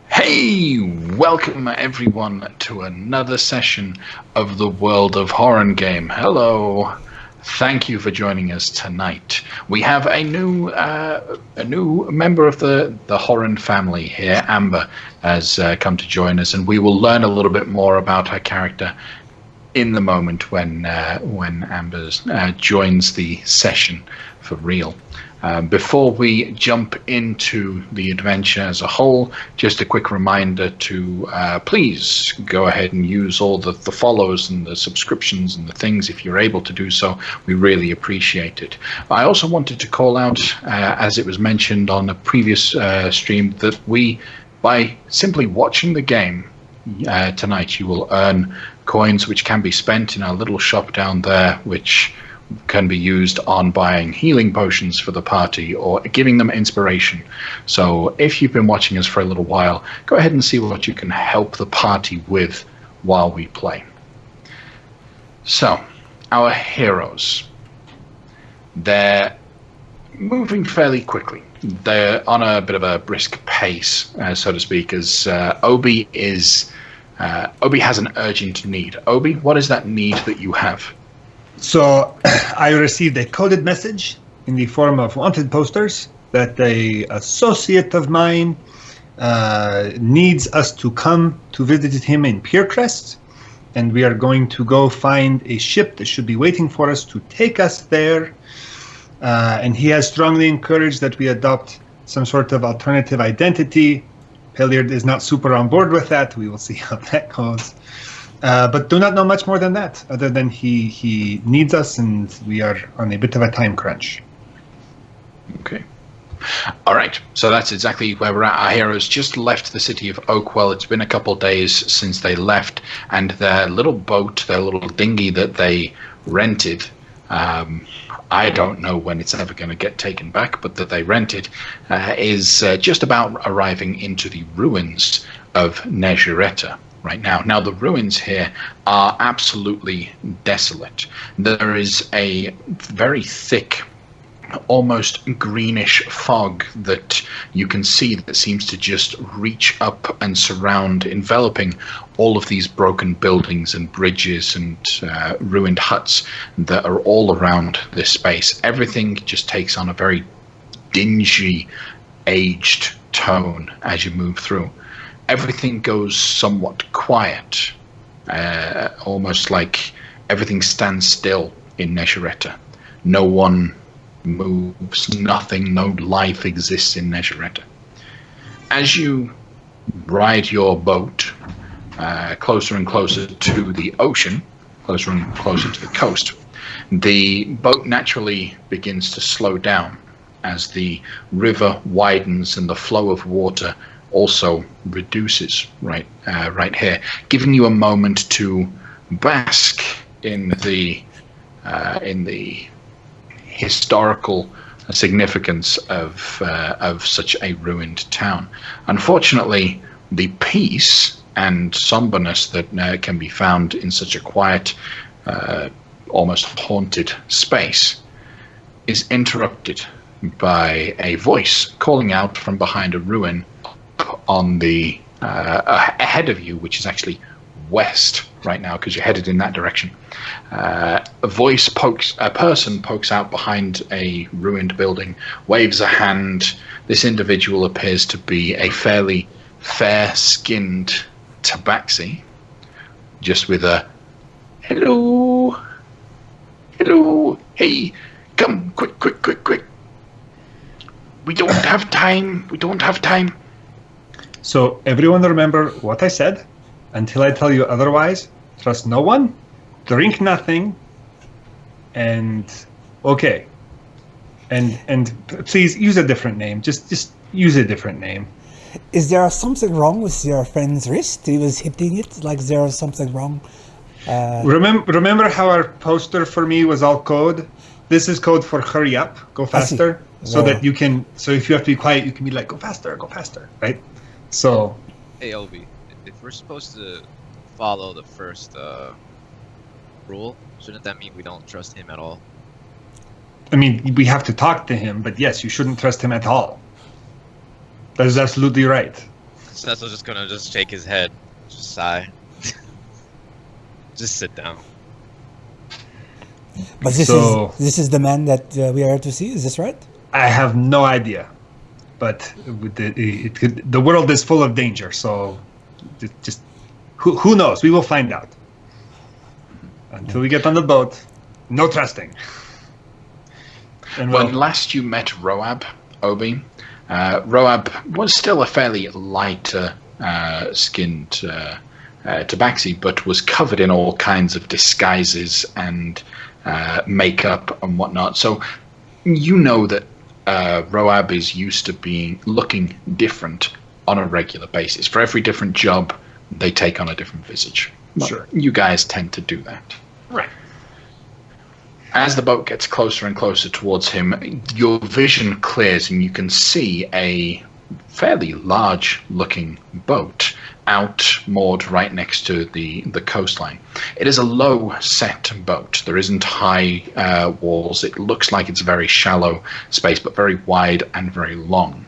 Hey, welcome everyone to another session of the World of Horen game. Hello, thank you for joining us tonight. We have a new member of the Horen family here. Amber has come to join us, and we will learn a little bit more about her character in the moment when Amber joins the session for real. Before we jump into the adventure as a whole, just a quick reminder to please go ahead and use all the follows and the subscriptions and the things if you're able to do so. We really appreciate it. I also wanted to call out, as it was mentioned on a previous stream, that by simply watching the game tonight, you will earn coins which can be spent in our little shop down there, which can be used on buying healing potions for the party or giving them inspiration. So if you've been watching us for a little while, go ahead and see what you can help the party with while we play. So, our heroes. They're moving fairly quickly. They're on a bit of a brisk pace, so to speak, as Obi has an urgent need. Obi, what is that need that you have? So I received a coded message in the form of wanted posters that an associate of mine needs us to come to visit him in Piercrest, and we are going to go find a ship that should be waiting for us to take us there. And he has strongly encouraged that we adopt some sort of alternative identity. Hilliard is not super on board with that. We will see how that goes. But do not know much more than that, other than he needs us and we are on a bit of a time crunch. Okay. All right. So that's exactly where we're at. Our heroes just left the city of Oakwell. It's been a couple days since they left, and their little boat, their little dinghy that they rented, I don't know when it's ever going to get taken back, but that they rented, is just about arriving into the ruins of Nezhireta right now. Now, the ruins here are absolutely desolate. There is a very thick, almost greenish fog that you can see that seems to just reach up and surround, enveloping all of these broken buildings and bridges and ruined huts that are all around this space. Everything just takes on a very dingy, aged tone as you move through. Everything goes somewhat quiet, almost like everything stands still in Nezhireta. No one moves, nothing, no life exists in Nezhireta. As you ride your boat closer and closer to the ocean, closer and closer to the coast, the boat naturally begins to slow down as the river widens and the flow of water also reduces right here, giving you a moment to bask in the historical significance of such a ruined town. Unfortunately, the peace and somberness that can be found in such a quiet, almost haunted space is interrupted by a voice calling out from behind a ruin on the ahead of you, which is actually west right now because you're headed in that direction. A person pokes out behind a ruined building, waves a hand. This individual appears to be a fairly fair-skinned tabaxi, just with a hello, hey, come, quick. We don't have time. So everyone remember what I said. Until I tell you otherwise, trust no one, drink nothing, and okay. And please use a different name. Just use a different name. Is there something wrong with your friend's wrist? He was hitting it like there's something wrong. Remember how our poster for me was all code? This is code for hurry up, go faster, so that you can. So if you have to be quiet, you can be like, go faster, right? So. Hey, Obi, if we're supposed to follow the first rule, shouldn't that mean we don't trust him at all? I mean, we have to talk to him, but yes, you shouldn't trust him at all. That is absolutely right. Cecil's just gonna just shake his head, just sigh. Just sit down. But this is the man that we are to see. Is this right? I have no idea, but the world is full of danger. So, just who knows? We will find out. Until we get on the boat, no trusting. And when last you met Roab, Obi, Roab was still a fairly lighter skinned tabaxi, but was covered in all kinds of disguises and makeup and whatnot. So you know that Roab is used to looking different on a regular basis. For every different job, they take on a different visage. Sure. You guys tend to do that. Right. As the boat gets closer and closer towards him, your vision clears and you can see a fairly large-looking boat out moored right next to the coastline. It is a low-set boat. There isn't high walls. It looks like it's a very shallow space, but very wide and very long.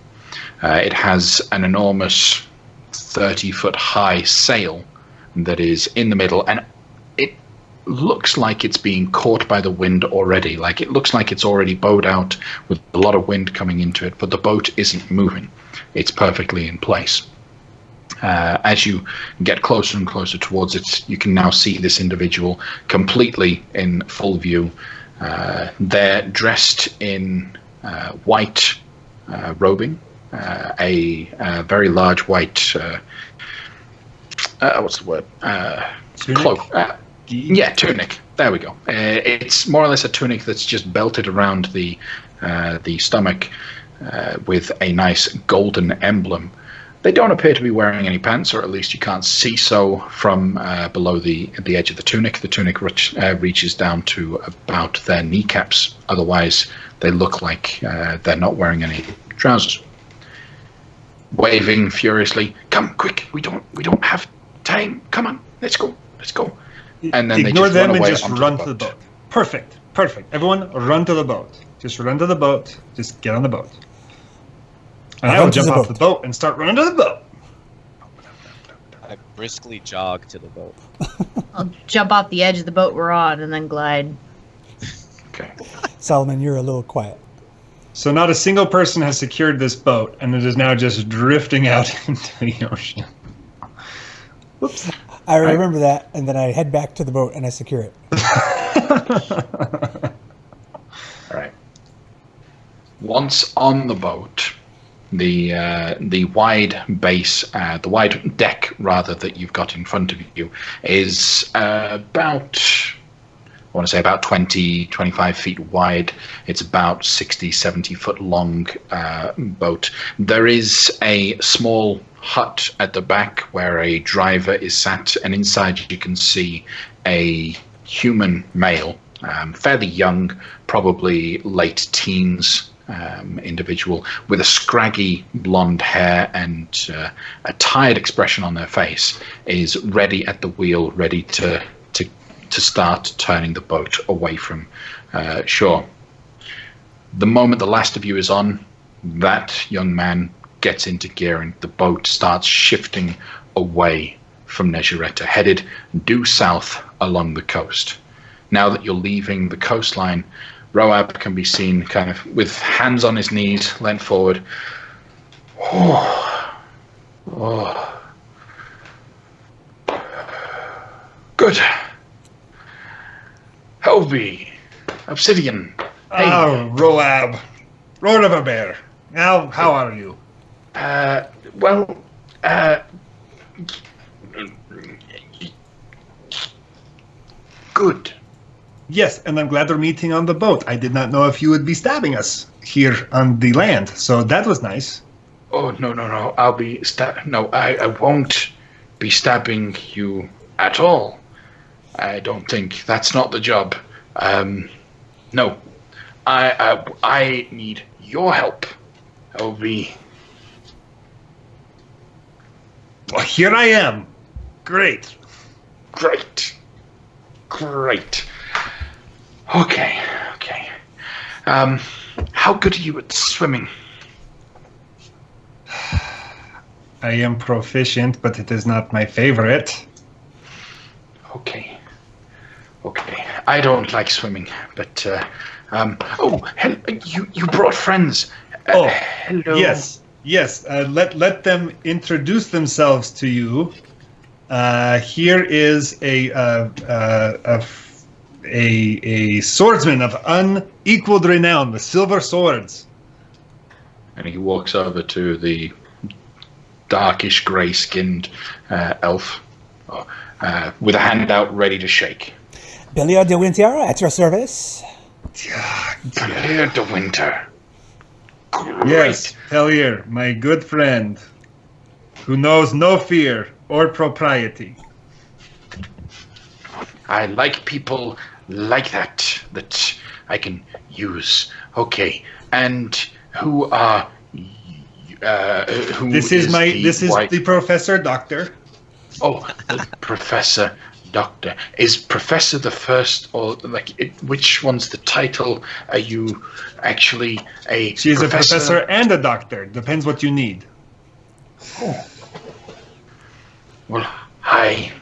It has an enormous 30-foot high sail that is in the middle, and it looks like it's being caught by the wind already. Like it looks like it's already bowed out with a lot of wind coming into it, but the boat isn't moving. It's perfectly in place. As you get closer and closer towards it, you can now see this individual completely in full view. They're dressed in white robing, a very large white what's the word? Cloak. Yeah, tunic. There we go. It's more or less a tunic that's just belted around the stomach with a nice golden emblem. They don't appear to be wearing any pants, or at least you can't see so from below the edge of the tunic. The tunic reaches down to about their kneecaps. Otherwise, they look like they're not wearing any trousers. Waving furiously, "Come quick! We don't have time. Come on, let's go. And then ignore they just them run away and just run to the boat. Perfect. Everyone, run to the boat. Just run to the boat. Just get on the boat. And I will jump off the boat and start running to the boat. I briskly jog to the boat. I'll jump off the edge of the boat we're on and then glide. Okay. Solomon, you're a little quiet. So not a single person has secured this boat, and it is now just drifting out into the ocean. Whoops. I remember that, and then I head back to the boat and I secure it. All right. Once on the boat, the wide base, the wide deck rather that you've got in front of you is about 20, 25 feet wide. It's about 60, 70 foot long boat. There is a small hut at the back where a driver is sat, and inside you can see a human male, fairly young, probably late teens individual with a scraggy blonde hair and a tired expression on their face, is ready at the wheel, ready to start turning the boat away from shore. The moment the last of you is on, that young man gets into gear and the boat starts shifting away from Nezureta, headed due south along the coast. Now that you're leaving the coastline, Roab can be seen kind of with hands on his knees, leant forward. Good. Helvi, Obsidian. Hey. Oh, Roab. Lord of a bear. Now, how are you? Good. Yes, and I'm glad we're meeting on the boat. I did not know if you would be stabbing us here on the land, so that was nice. Oh, no. I'll be I won't be stabbing you at all. I don't think. That's not the job. No. I need your help. Helvi. Well, here I am. Great. Okay. How good are you at swimming? I am proficient, but it is not my favorite. Okay. I don't like swimming, but you brought friends. Hello. Yes. Let them introduce themselves to you. Here is a swordsman of unequaled renown with silver swords. And he walks over to the darkish grey-skinned elf with a hand out ready to shake. Billiard de Winter, at your service. Clear the winter. Great. Yes, Hellier, my good friend, who knows no fear or propriety. I like people like that I can use. Okay, and who are who This is white- the Professor Doctor. Oh, the Professor Doctor. Is Professor the first, or which one's the title? Are you actually a She's a professor and a doctor. Depends what you need. Oh. Well, hi.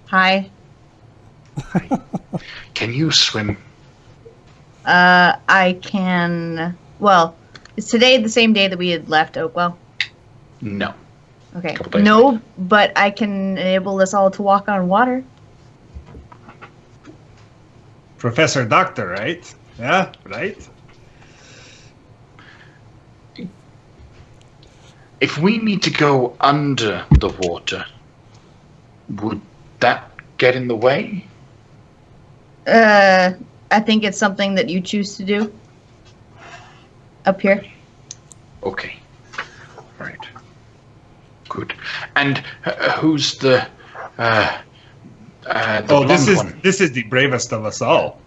Hi. Can you swim? I can. Well, is today the same day that we had left Oakwell? No. Okay. Couple days No, but I can enable us all to walk on water. Professor Doctor, right? Yeah, right? If we need to go under the water, would that get in the way? I think it's something that you choose to do. Up here. Okay. Right. Good. And who's the blonde one? This is the bravest of us all.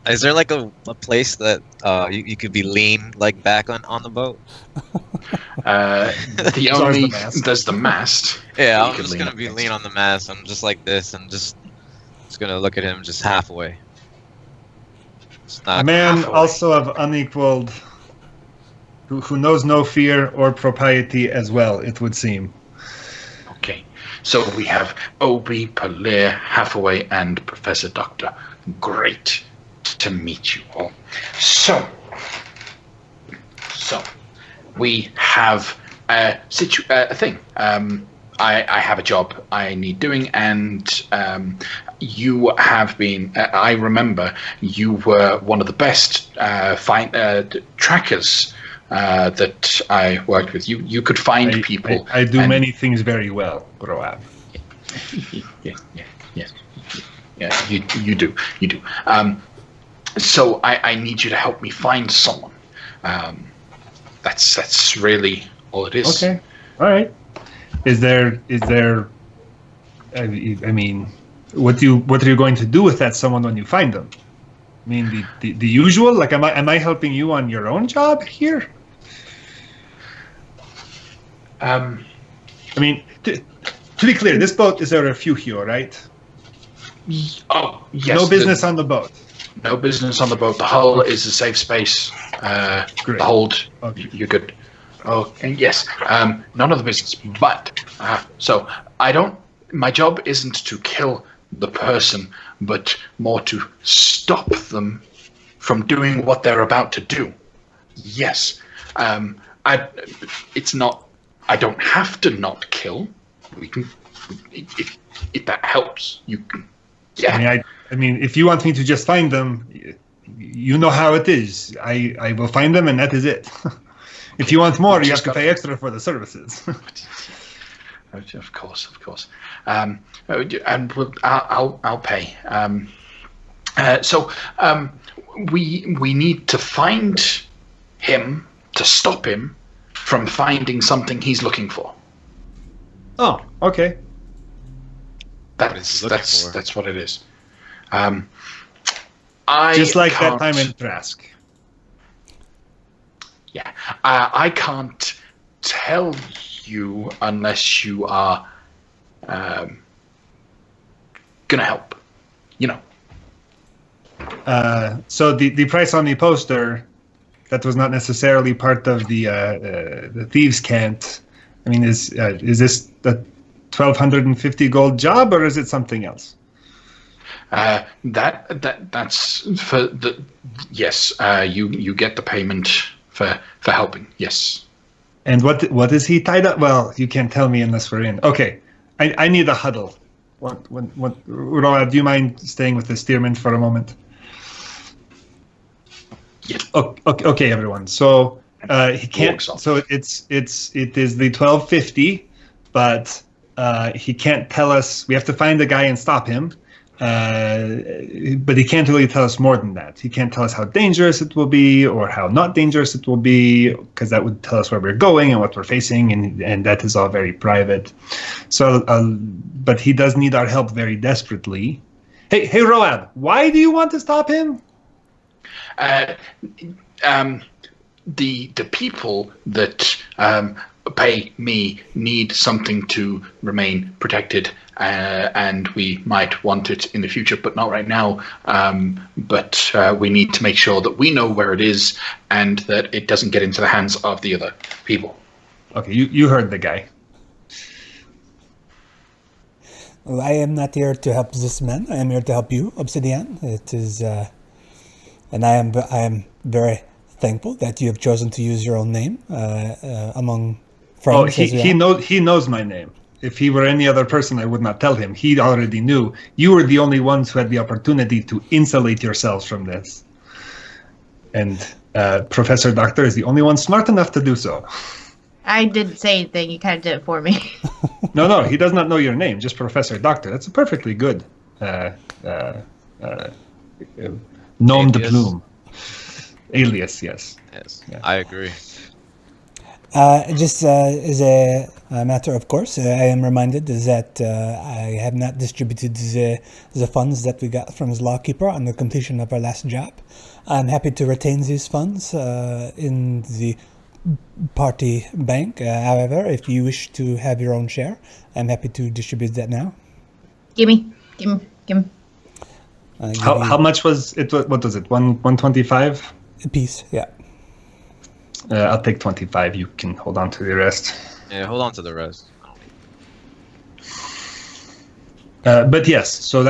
Is there like a place that you could be lean like back on the boat? There's the mast. Yeah, You I'm could just lean gonna be against. lean on the mast. I'm just like this and just gonna look at him just halfway. It's A not man halfway. also of unequaled, who knows no fear or propriety as well, it would seem. Okay. So we have Obi, Palir, Hathaway, and Professor Doctor. Great to meet you all. So we have a thing. I have a job I need doing, and you have been. I remember you were one of the best trackers that I worked with. You could find people. I do and- many things very well, Broab. Yeah, you do. So I need you to help me find someone. That's really all it is. Okay, all right. Is there? I mean, what are you going to do with that someone when you find them? I mean, the usual. Like, am I helping you on your own job here? I mean, to be clear, this boat is a refugio, right? Oh, yes. No business on the boat. No business on the boat. The hull is a safe space. Great. The hold, Okay. you're good. Oh, and yes. None of the business. But so I don't. My job isn't to kill the person, but more to stop them from doing what they're about to do. Yes. It's not. I don't have to not kill. We can. If that helps, you can. Yeah. I mean, if you want me to just find them, you know how it is. I will find them, and that is it. If you want more, you have to pay extra for the services. Of course. And I'll pay. We need to find him to stop him from finding something he's looking for. Oh, okay. That's what it is. Just like that time in Trask. Yeah, I can't tell you unless you are gonna help. You know. So the price on the poster That was not necessarily part of the thieves' cant. I mean, is this the 1,250 gold job, or is it something else? That's for the yes. You get the payment for helping. Yes. And what is he tied up? Well, you can't tell me unless we're in. Okay, I need a huddle. Roa, do you mind staying with the steerman for a moment? Yeah. Okay, everyone. So he can't. So it is the 1250, but he can't tell us. We have to find the guy and stop him. But he can't really tell us more than that. He can't tell us how dangerous it will be or how not dangerous it will be, because that would tell us where we're going and what we're facing, and that is all very private. So, but he does need our help very desperately. Hey, Roab, why do you want to stop him? The people that pay me need something to remain protected, and we might want it in the future, but not right now. But we need to make sure that we know where it is and that it doesn't get into the hands of the other people. Okay, you heard the guy. Well, I am not here to help this man. I am here to help you, Obsidian. It is, and I am very thankful that you have chosen to use your own name among friends. Oh, he knows my name. If he were any other person, I would not tell him. He already knew. You were the only ones who had the opportunity to insulate yourselves from this. And Professor Doctor is the only one smart enough to do so. I didn't say anything. You kind of did it for me. No, he does not know your name. Just Professor Doctor. That's a perfectly good nom de plume. Alias, yes. Yes, Yeah. I agree. Just as a matter of course, I am reminded that I have not distributed the funds that we got from his lawkeeper on the completion of our last job. I'm happy to retain these funds in the party bank. However, if you wish to have your own share, I'm happy to distribute that now. Give me. How much was it? What was it? 125? A piece, yeah. I'll take 25. You can hold on to the rest. Yeah, hold on to the rest. But yes, so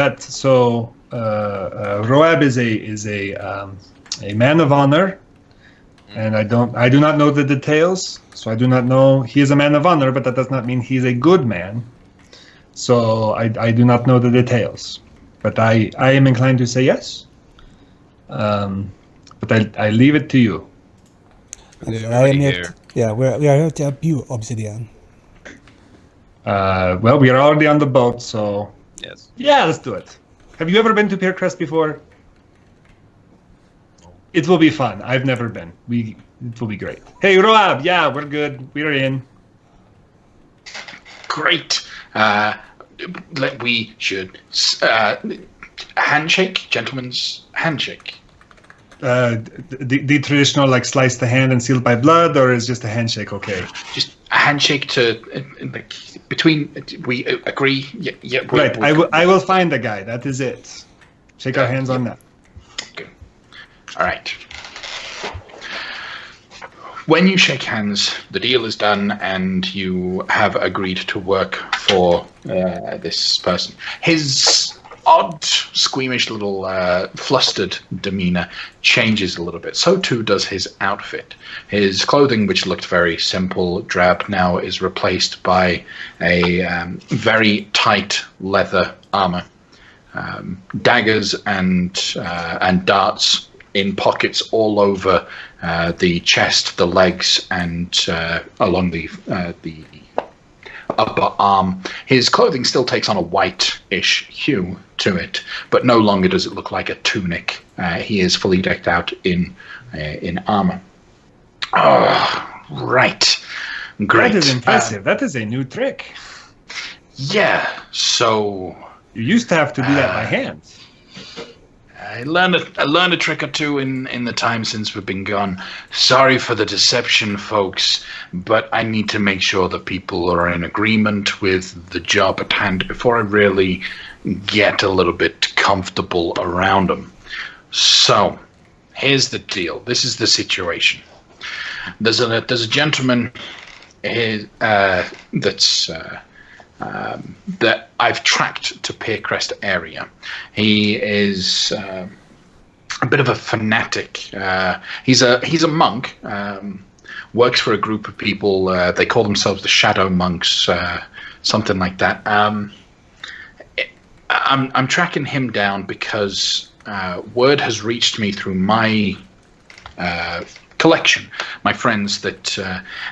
Roab is a man of honor, and I do not know the details, so I do not know. He is a man of honor, but that does not mean he's a good man. So I do not know the details, but I am inclined to say yes. But I leave it to you. Yeah, I am here. We are here to help you, Obsidian. Well, we are already on the boat, so Yes. yeah, let's do it. Have you ever been to Piercrest before? It will be fun. I've never been. It will be great. Hey, Roab, yeah, we're good. We're in. Great. We should handshake, gentleman's handshake. The traditional, like, slice the hand and sealed by blood, or is just a handshake okay? Just a handshake to like between. We agree. Yeah. Right. I will find the guy. That is it. Shake our hands on that. Good. All right. When you shake hands, the deal is done, and you have agreed to work for this person. His odd, squeamish little flustered demeanor changes a little bit. So too does his outfit. His clothing, which looked very simple, drab, now is replaced by a very tight leather armor. Daggers and darts in pockets all over the chest, the legs, and along the upper arm. His clothing still takes on a white-ish hue to it, but no longer does it look like a tunic. He is fully decked out in armor. Oh, right. Great. That is impressive. That is a new trick. Yeah, so You used to have to do that by hand. I learned a trick or two in the time since we've been gone. Sorry for the deception, folks, but I need to make sure that people are in agreement with the job at hand before I really get a little bit comfortable around them. So, here's the deal. This is the situation. There's a gentleman that I've tracked to Peercrest area. He is a bit of a fanatic. He's a monk. Works for a group of people. They call themselves the Shadow Monks, something like that. I'm tracking him down because word has reached me through my collection, my friends, that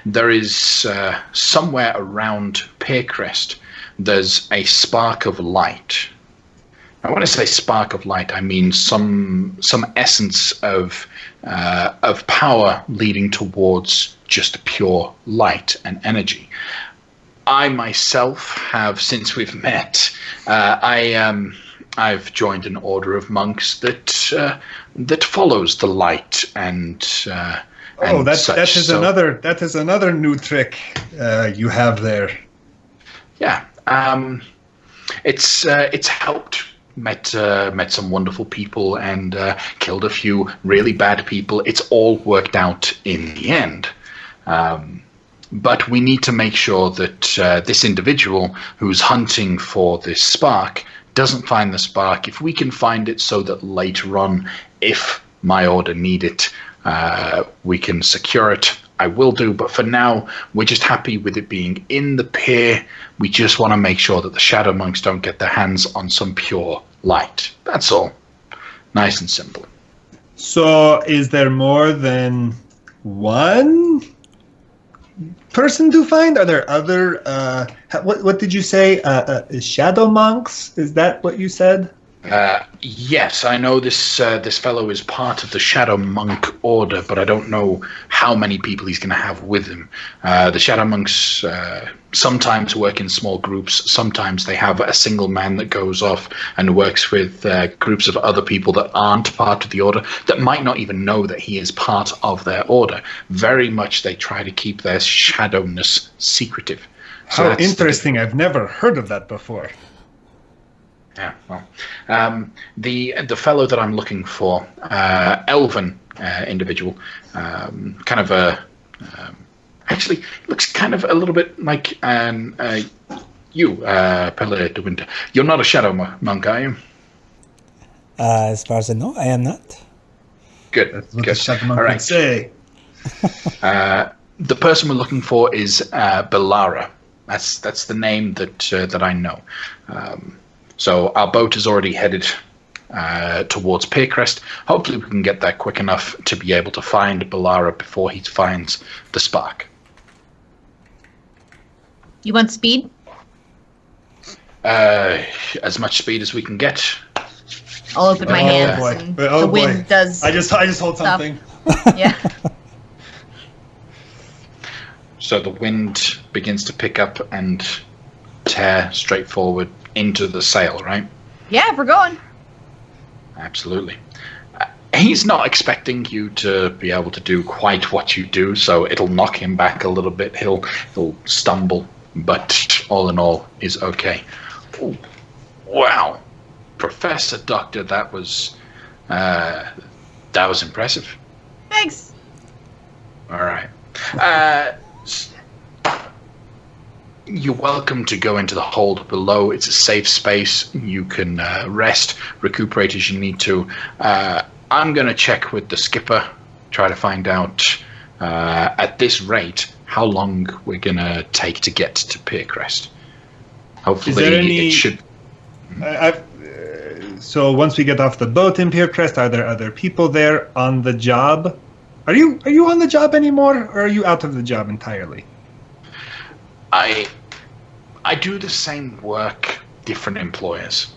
there is somewhere around Peercrest there's a spark of light. Now, when I say spark of light, I mean some essence of power leading towards just pure light and energy. I myself have, since we've met, I've joined an order of monks that follows the light and that is another new trick you have there. Yeah, it's helped. Met some wonderful people and killed a few really bad people. It's all worked out in the end. But we need to make sure that this individual who's hunting for this spark doesn't find the spark. If we can find it so that later on, if my order need it, we can secure it, I will do. But for now, we're just happy with it being in the pier. We just want to make sure that the Shadow Monks don't get their hands on some pure light. That's all. Nice and simple. So is there more than one person to find? Are there other what did you say, Shadow Monks? Is that what you said? Yes, I know this fellow is part of the Shadow Monk order, but I don't know how many people he's going to have with him. The Shadow Monks sometimes work in small groups. Sometimes they have a single man that goes off and works with groups of other people that aren't part of the order, that might not even know that he is part of their order. Very much they try to keep their shadowness secretive. So how interesting. I've never heard of that before. Yeah, well, the fellow that I'm looking for, elven individual, kind of actually looks kind of a little bit like you, Pelle de Winter. You're not a Shadow Monk, are you? As far as I know, I am not. Good. That's what good. the Shadow Monk All right. would say. The person we're looking for is Belara. That's the name that I know. So our boat is already headed towards Peercrest. Hopefully we can get there quick enough to be able to find Belara before he finds the spark. You want speed? As much speed as we can get. I'll open my hands boy. and Oh, the boy. wind does. I just hold stuff. something. Yeah. So the wind begins to pick up and tear straight forward into the sail, right? Yeah, we're going. Absolutely. He's not expecting you to be able to do quite what you do, so it'll knock him back a little bit. He'll stumble, but all in all is okay. Ooh, wow, Professor Doctor, that was impressive. Thanks. All right. You're welcome to go into the hold below. It's a safe space. You can rest, recuperate as you need to. I'm going to check with the skipper, try to find out at this rate how long we're going to take to get to Peercrest. Hopefully it should... So once we get off the boat in Peercrest, are there other people there on the job? Are you on the job anymore, or are you out of the job entirely? I do the same work, different employers.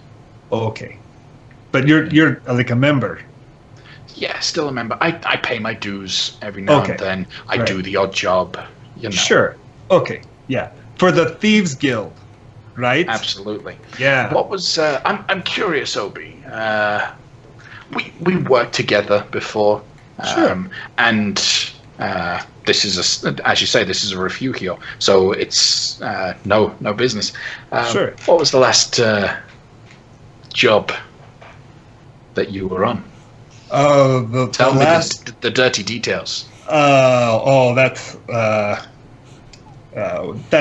Oh, okay, but you're like a member. Yeah, still a member. I pay my dues every now and then. I do the odd job. You know. Sure. Okay. Yeah. For the Thieves Guild, right? Absolutely. Yeah. What was? I'm curious, Obi. We worked together before. Sure. And this is as you say, this is a refugio, so it's no business. Sure. What was the last job that you were on? Oh, the Tell me last. the dirty details. That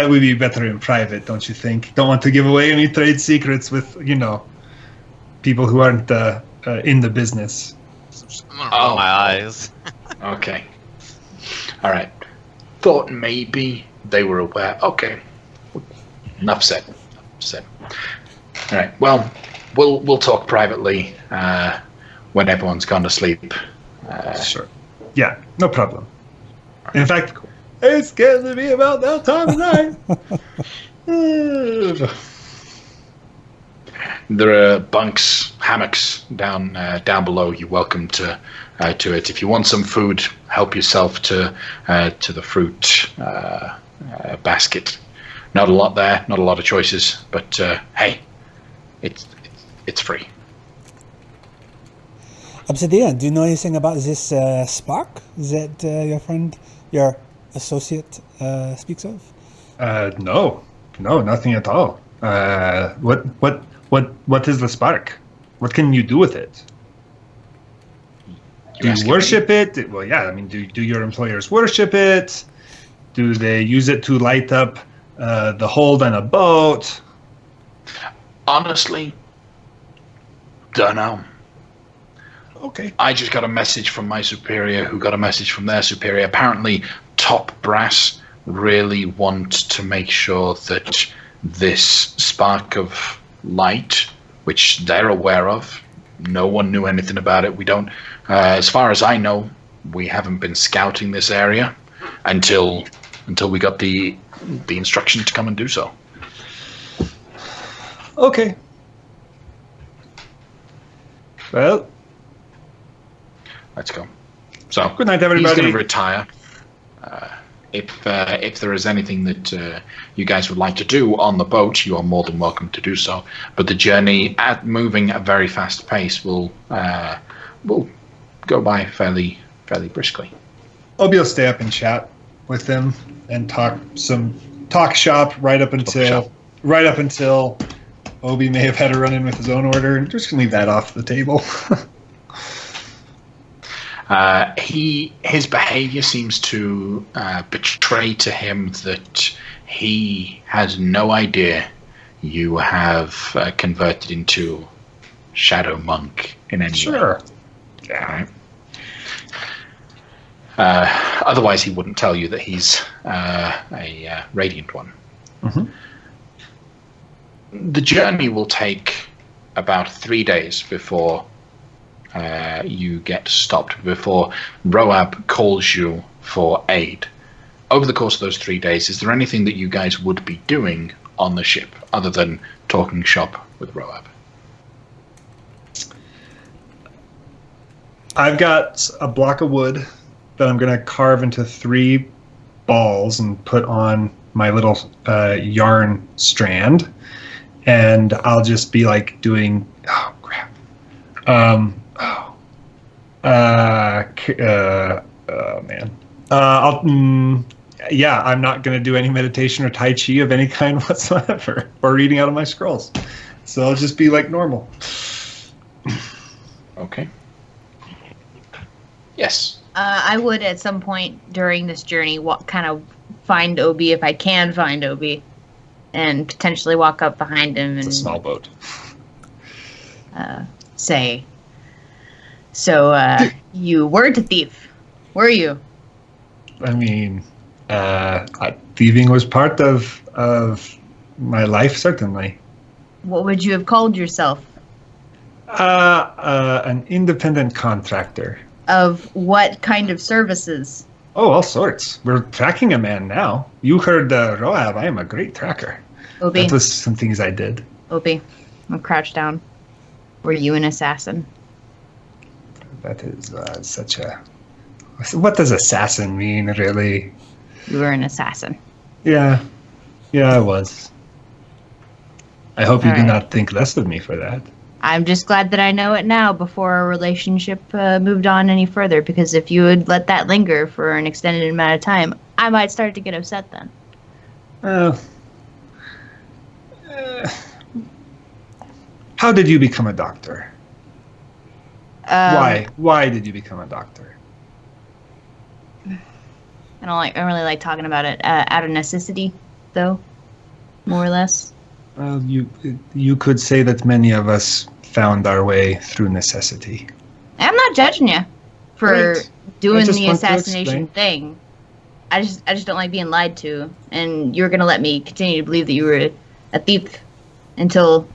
would be better in private, don't you think? Don't want to give away any trade secrets with, people who aren't in the business. I'm gonna roll my eyes. Okay. All right. Thought maybe they were aware. Okay. Enough said. All right. Well, we'll talk privately when everyone's gone to sleep. Sure. Yeah, no problem. In fact, it's getting to be about that time of night. There are bunks, hammocks down below. You're welcome to it. If you want some food, help yourself to the fruit basket. Not a lot there, not a lot of choices, but hey, it's free. Obsidian, do you know anything about this spark that your friend, your associate, speaks of? No, nothing at all. What is the spark? What can you do with it? Do you worship it? Well, yeah. I mean, do your employers worship it? Do they use it to light up the hold on a boat? Honestly, don't know. Okay. I just got a message from my superior, who got a message from their superior. Apparently, top brass really want to make sure that this spark of light, which they're aware of, no one knew anything about it. We don't, as far as I know, we haven't been scouting this area until we got the instruction to come and do so. Okay. Well, let's go. So good night, everybody. He's going to retire. If there is anything that you guys would like to do on the boat, you are more than welcome to do so. But the journey, at moving at a very fast pace, will go by fairly briskly. Obi will stay up and chat with them and talk shop right up until Obi may have had a run-in with his own order. Just gonna leave that off the table. His behavior seems to betray to him that he has no idea you have converted into Shadow Monk in any way. Sure. Yeah. Otherwise, he wouldn't tell you that he's a Radiant one. Mm-hmm. The journey will take about 3 days before you get stopped, before Roab calls you for aid. Over the course of those 3 days, is there anything that you guys would be doing on the ship other than talking shop with Roab? I've got a block of wood that I'm going to carve into 3 balls and put on my little yarn strand. And I'll just be like doing, oh crap. Oh man. I'm not going to do any meditation or Tai Chi of any kind whatsoever, or reading out of my scrolls. So I'll just be like normal. Okay. Yes. I would at some point during this journey kind of find Obi if I can find Obi, and potentially walk up behind him and It's a small boat. say, "So you were the thief, were you?" I mean, thieving was part of my life, certainly. What would you have called yourself? An independent contractor. Of what kind of services? Oh, all sorts. We're tracking a man now. You heard Roab. I am a great tracker. Obi. That was some things I did. Obi, I'll crouch down. Were you an assassin? That is such a... What does assassin mean, really? You were an assassin. Yeah, I was. I hope you All do right. not think less of me for that. I'm just glad that I know it now before our relationship moved on any further, because if you had let that linger for an extended amount of time, I might start to get upset then. How did you become a doctor? Why? Why did you become a doctor? I don't really like talking about it out of necessity, though, more or less. Well, you could say that many of us found our way through necessity. I'm not judging you for Right. doing I just the want to assassination explain. thing. I just don't like being lied to, and you're gonna let me continue to believe that you were a thief until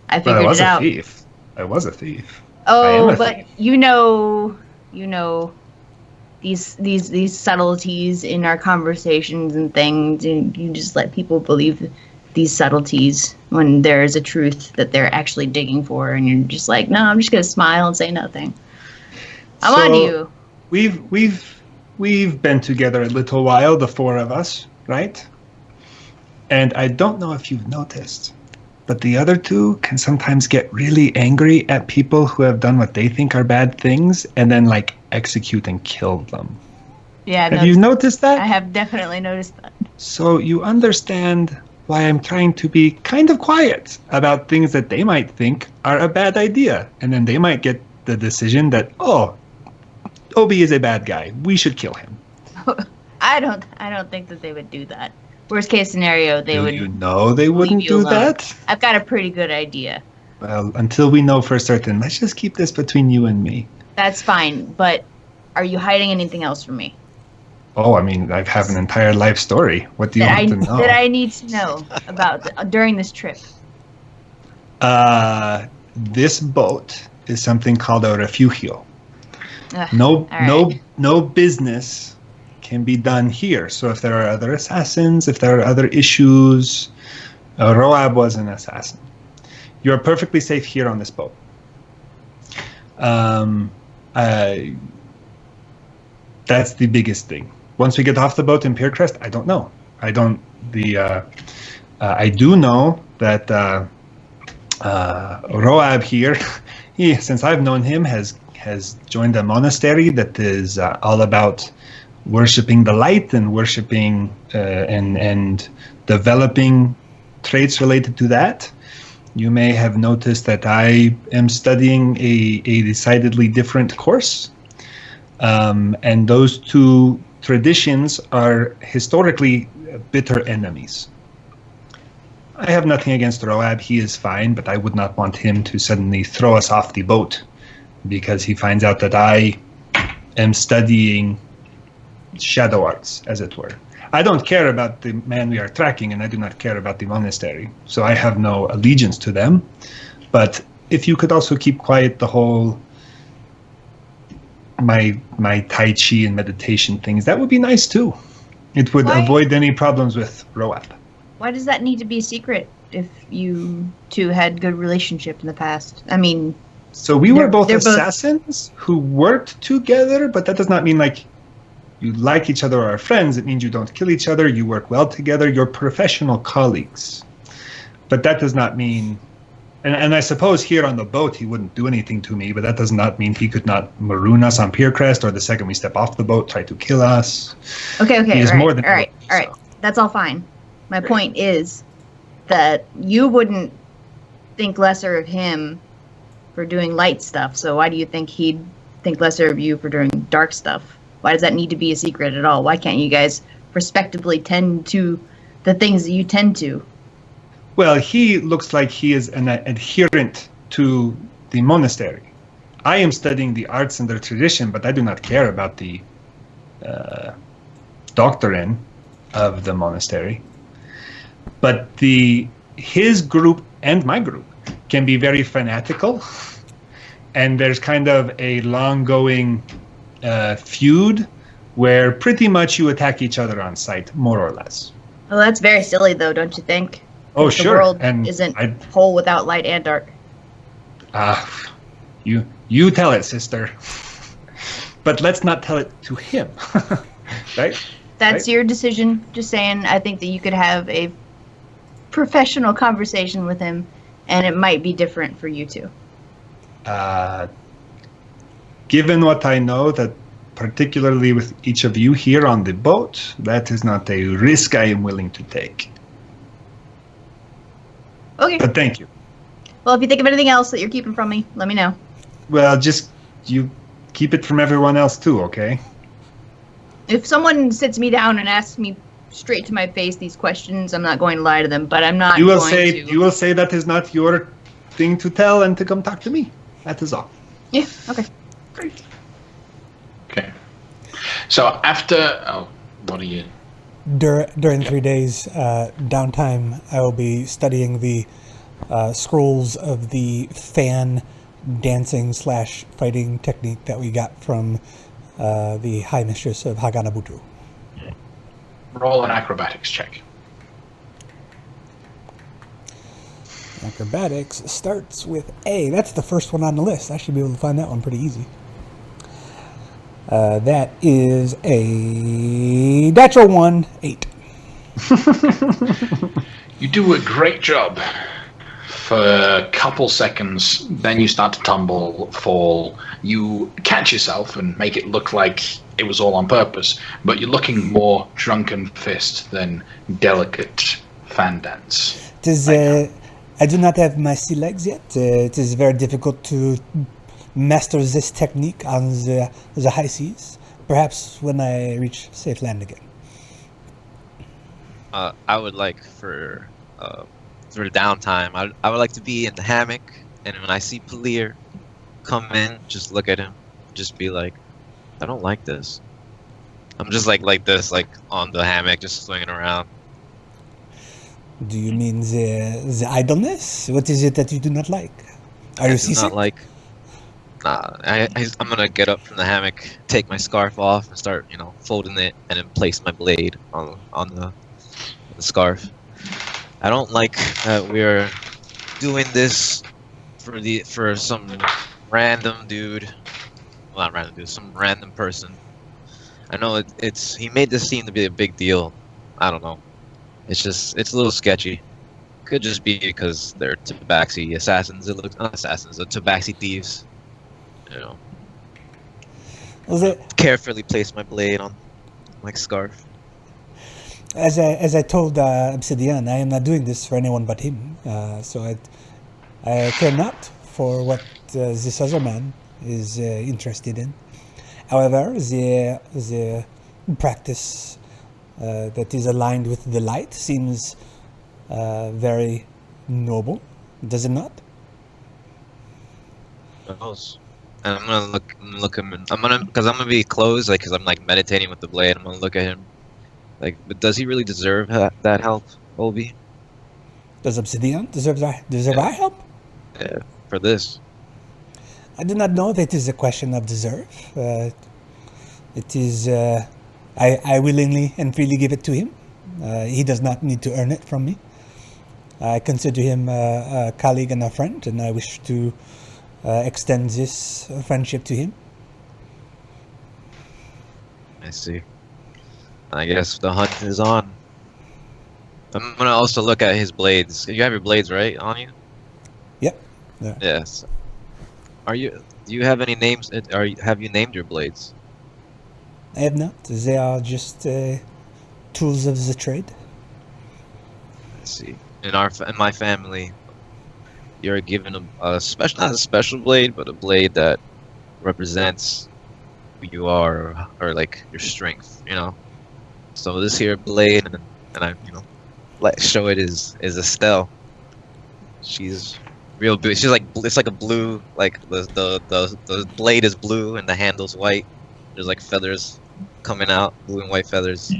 I But figured I was it a out. thief. I was a thief. I Oh, am a but thief. you know these subtleties in our conversations and things, and you just let people believe these subtleties when there is a truth that they're actually digging for, and you're just like, no, I'm just gonna smile and say nothing. I'm on to you. We've been together a little while, the four of us, right? And I don't know if you've noticed, but the other two can sometimes get really angry at people who have done what they think are bad things and then like execute and kill them. Yeah, Have you noticed that? I have definitely noticed that. So you understand why I'm trying to be kind of quiet about things that they might think are a bad idea. And then they might get the decision that, oh, Obi is a bad guy. We should kill him. I don't think that they would do that. Worst case scenario, they Do would. you know they wouldn't you do alone. that? I've got a pretty good idea. Well, until we know for certain, let's just keep this between you and me. That's fine, but are you hiding anything else from me Oh, I mean, I have an entire life story. What do you that want to know? that I need to know about during this trip? This boat is something called a refugio. Ugh, No, all right. no business can be done here. So if there are other assassins, if there are other issues, Roab was an assassin. You're perfectly safe here on this boat. That's the biggest thing. Once we get off the boat in Piercrest, I don't know. I don't. I do know that Roab here, since I've known him, has joined a monastery that is all about worshiping the light and worshiping and developing traits related to that. You may have noticed that I am studying a decidedly different course. And those two traditions are historically bitter enemies. I have nothing against Roab. He is fine, but I would not want him to suddenly throw us off the boat because he finds out that I am studying shadow arts, as it were. I don't care about the man we are tracking, and I do not care about the monastery, so I have no allegiance to them. But if you could also keep quiet the whole my Tai Chi and meditation things, that would be nice too. It would Why? avoid any problems with Roab. Why does that need to be a secret if you two had good relationship in the past? I mean, So we were both they're both- assassins who worked together, but that does not mean like you like each other or are friends. It means you don't kill each other, you work well together, you're professional colleagues. But that does not mean, and I suppose here on the boat he wouldn't do anything to me, but that does not mean he could not maroon us on Piercrest, or the second we step off the boat try to kill us. okay, He is all right, more than all right, able, all right. so. That's all fine. My point is that you wouldn't think lesser of him for doing light stuff. So why do you think he'd think lesser of you for doing dark stuff? Why does that need to be a secret at all? Why can't you guys respectably tend to the things that you tend to? Well, he looks like he is an adherent to the monastery. I am studying the arts and their tradition, but I do not care about the doctrine of the monastery. But his group and my group can be very fanatical, and there's kind of a long-going feud where pretty much you attack each other on sight, more or less. Well, that's very silly, though, don't you think? Oh, The sure. world And isn't whole without light and dark. You tell it, sister. But let's not tell it to him, right? That's Right. your decision. Just saying, I think that you could have a professional conversation with him, and it might be different for you two. Given what I know, that particularly with each of you here on the boat, that is not a risk I am willing to take. Okay. But thank you. Well, if you think of anything else that you're keeping from me, let me know. Well, just you keep it from everyone else too, okay? If someone sits me down and asks me straight to my face these questions, I'm not going to lie to them, but I'm not You will going say to. you will say that is not your thing to tell and to come talk to me. That is all. Yeah, okay. Okay. So after, what are you? During 3 days downtime, I will be studying the scrolls of the fan dancing / fighting technique that we got from the High Mistress of Haganabutu. Roll an acrobatics check. Acrobatics starts with A. That's the first one on the list. I should be able to find that one pretty easy. That is a natural 1, 8. You do a great job for a couple seconds, then you start to tumble, fall. You catch yourself and make it look like it was all on purpose, but you're looking more drunken fist than delicate fan dance. It is, I do not have my sea legs yet. It is very difficult to master this technique on the high seas. Perhaps when I reach safe land again. I would like for the downtime, I would like to be in the hammock, and when I see Palir come in, just look at him, just be like, I don't like this. I'm just like this, like on the hammock, just swinging around. Do you mean the idleness? What is it that you do not like? Are you seasick? Not like. I'm gonna get up from the hammock, take my scarf off, and start, folding it, and then place my blade on the scarf. I don't like that we're doing this for some random dude. Well, not random dude, some random person. I know he made this seem to be a big deal. I don't know. It's a little sketchy. Could just be because they're tabaxi assassins. It looks not assassins, they're tabaxi thieves. Was it Carefully place my blade on my scarf. as I told Obsidian, I am not doing this for anyone but him. So I care not for what this other man is interested in. However, the practice that is aligned with the light seems very noble, does it not? Knows. And I'm gonna look him. Because I'm gonna be close, because I'm meditating with the blade. I'm gonna look at him, but does he really deserve that help, Olby? Does Obsidian deserve our help? Yeah, for this. I do not know if it is a question of deserve. It is. I willingly and freely give it to him. He does not need to earn it from me. I consider him a colleague and a friend, and I wish to extend this friendship to him. I see. I guess the hunt is on. I'm gonna also look at his blades. You have your blades, right, on you? Yep. Yeah. Yes. Do you have any names? Have you named your blades? I have not. They are just tools of the trade. I see. In my family, you're given a special, not a special blade, but a blade that represents who you are, or your strength. So this here blade, and I show it is Estelle. She's real blue. She's it's like a blue, the blade is blue and the handle's white. There's feathers coming out, blue and white feathers.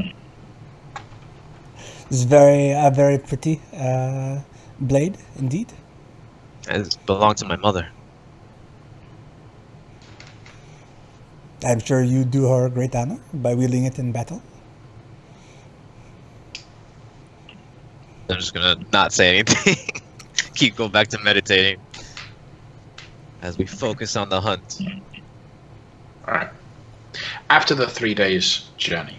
It's a very pretty blade indeed. It belonged to my mother. I'm sure you do her great honor by wielding it in battle. I'm just gonna not say anything. Keep going back to meditating as we focus on the hunt. All right. After the 3 days journey,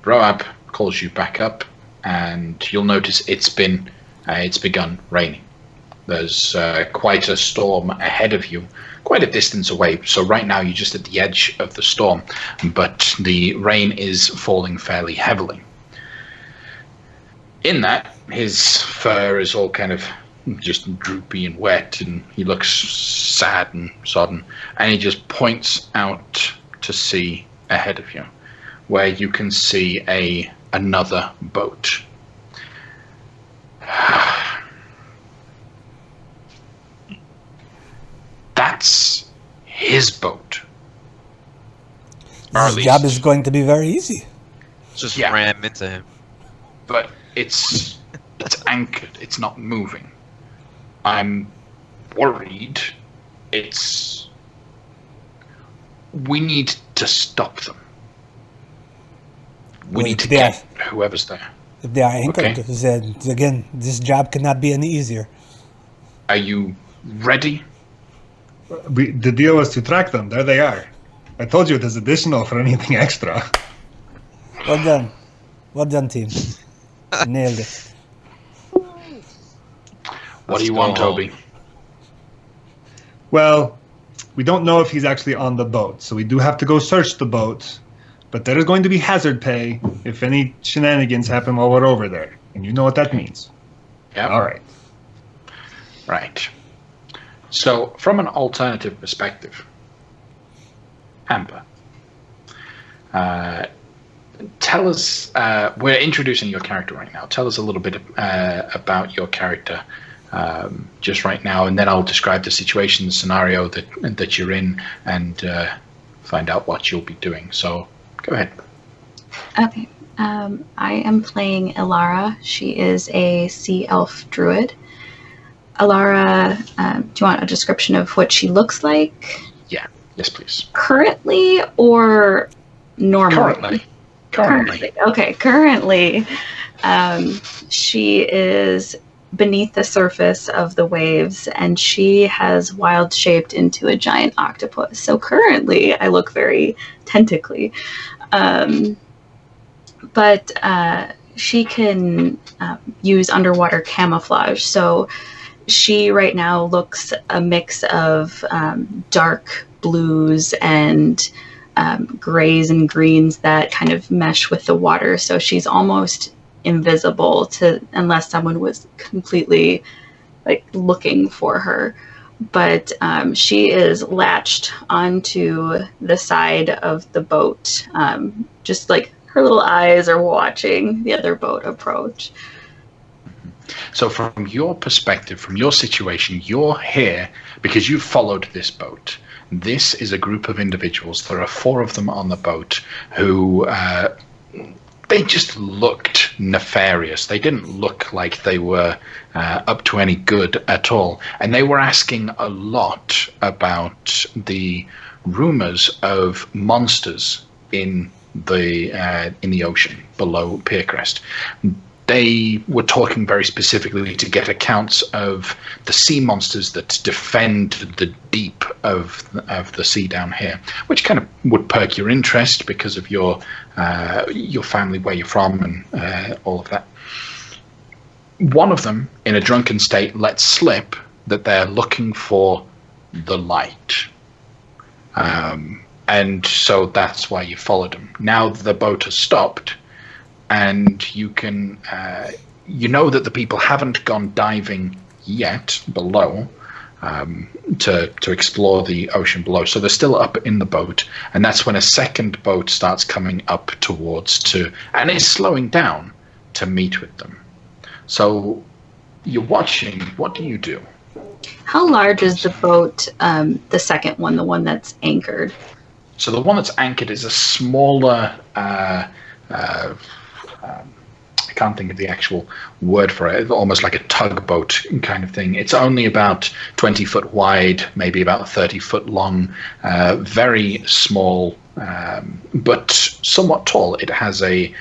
Roab calls you back up, and you'll notice it's begun raining. There's quite a storm ahead of you, quite a distance away. So right now you're just at the edge of the storm, but the rain is falling fairly heavily. In that, his fur is all kind of just droopy and wet, and he looks sad and sodden. And he just points out to sea ahead of you, where you can see another boat. That's his boat. This job is going to be very easy. Just ram into him. But it's anchored. It's not moving. I'm worried. We need to stop them. We need to get whoever's there. If they are anchored, again, this job cannot be any easier. Are you ready? The deal was to track them. There they are. I told you there's additional for anything extra. Well done. Well done, team. Nailed it. What do you want, Toby? Well, we don't know if he's actually on the boat, so we do have to go search the boat. But there is going to be hazard pay if any shenanigans happen while we're over there. And you know what that means. Yeah. All right. Right. So, from an alternative perspective, Amber, tell us, we're introducing your character right now. Tell us a little bit about your character just right now, and then I'll describe the situation, the scenario that you're in, and find out what you'll be doing. So, go ahead. Okay. I am playing Ilara. She is a sea elf druid. Ilara, do you want a description of what she looks like? Yeah. Yes, please. Currently or normally? Currently. Okay, currently. She is beneath the surface of the waves, and she has wild shaped into a giant octopus. So currently, I look very tentacly. But she can use underwater camouflage. So she right now looks a mix of dark blues and grays and greens that kind of mesh with the water. So she's almost invisible unless someone was completely looking for her. But she is latched onto the side of the boat, just like her little eyes are watching the other boat approach. So from your perspective, from your situation, you're here because you followed this boat. This is a group of individuals. There are 4 of them on the boat who they just looked nefarious. They didn't look like they were up to any good at all. And they were asking a lot about the rumors of monsters in the ocean below Piercrest. They were talking very specifically to get accounts of the sea monsters that defend the deep of the sea down here, which kind of would perk your interest because of your family, where you're from, and all of that. One of them, in a drunken state, lets slip that they're looking for the light. And so that's why you followed them. Now the boat has stopped, and you can, you know that the people haven't gone diving yet below to explore the ocean below. So they're still up in the boat, and that's when a second boat starts coming up and is slowing down to meet with them. So you're watching. What do you do? How large is the boat, the second one, the one that's anchored? So the one that's anchored is a smaller, I can't think of the actual word for it, almost like a tugboat kind of thing. It's only about 20 foot wide, maybe about 30 foot long, very small, but somewhat tall. It has a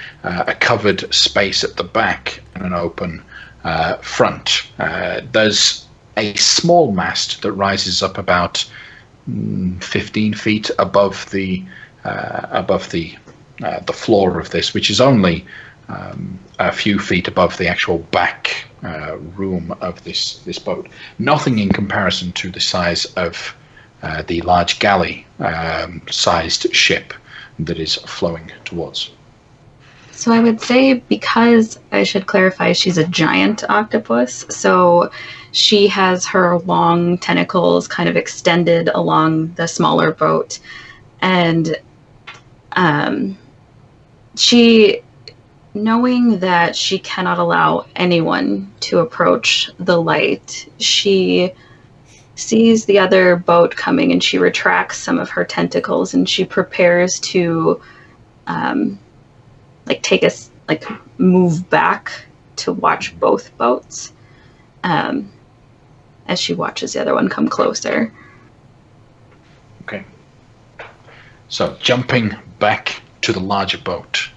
covered space at the back and an open front. There's a small mast that rises up about 15 feet above the floor of this, which is only a few feet above the actual back room of this boat. Nothing in comparison to the size of the large galley sized ship that is flowing towards. So I would say, because I should clarify, she's a giant octopus, so She has her long tentacles kind of extended along the smaller boat, and she, knowing that she cannot allow anyone to approach the light, she sees the other boat coming, and she retracts some of her tentacles, and she prepares to move back to watch both boats as she watches the other one come closer. Okay. So jumping back to the larger boat,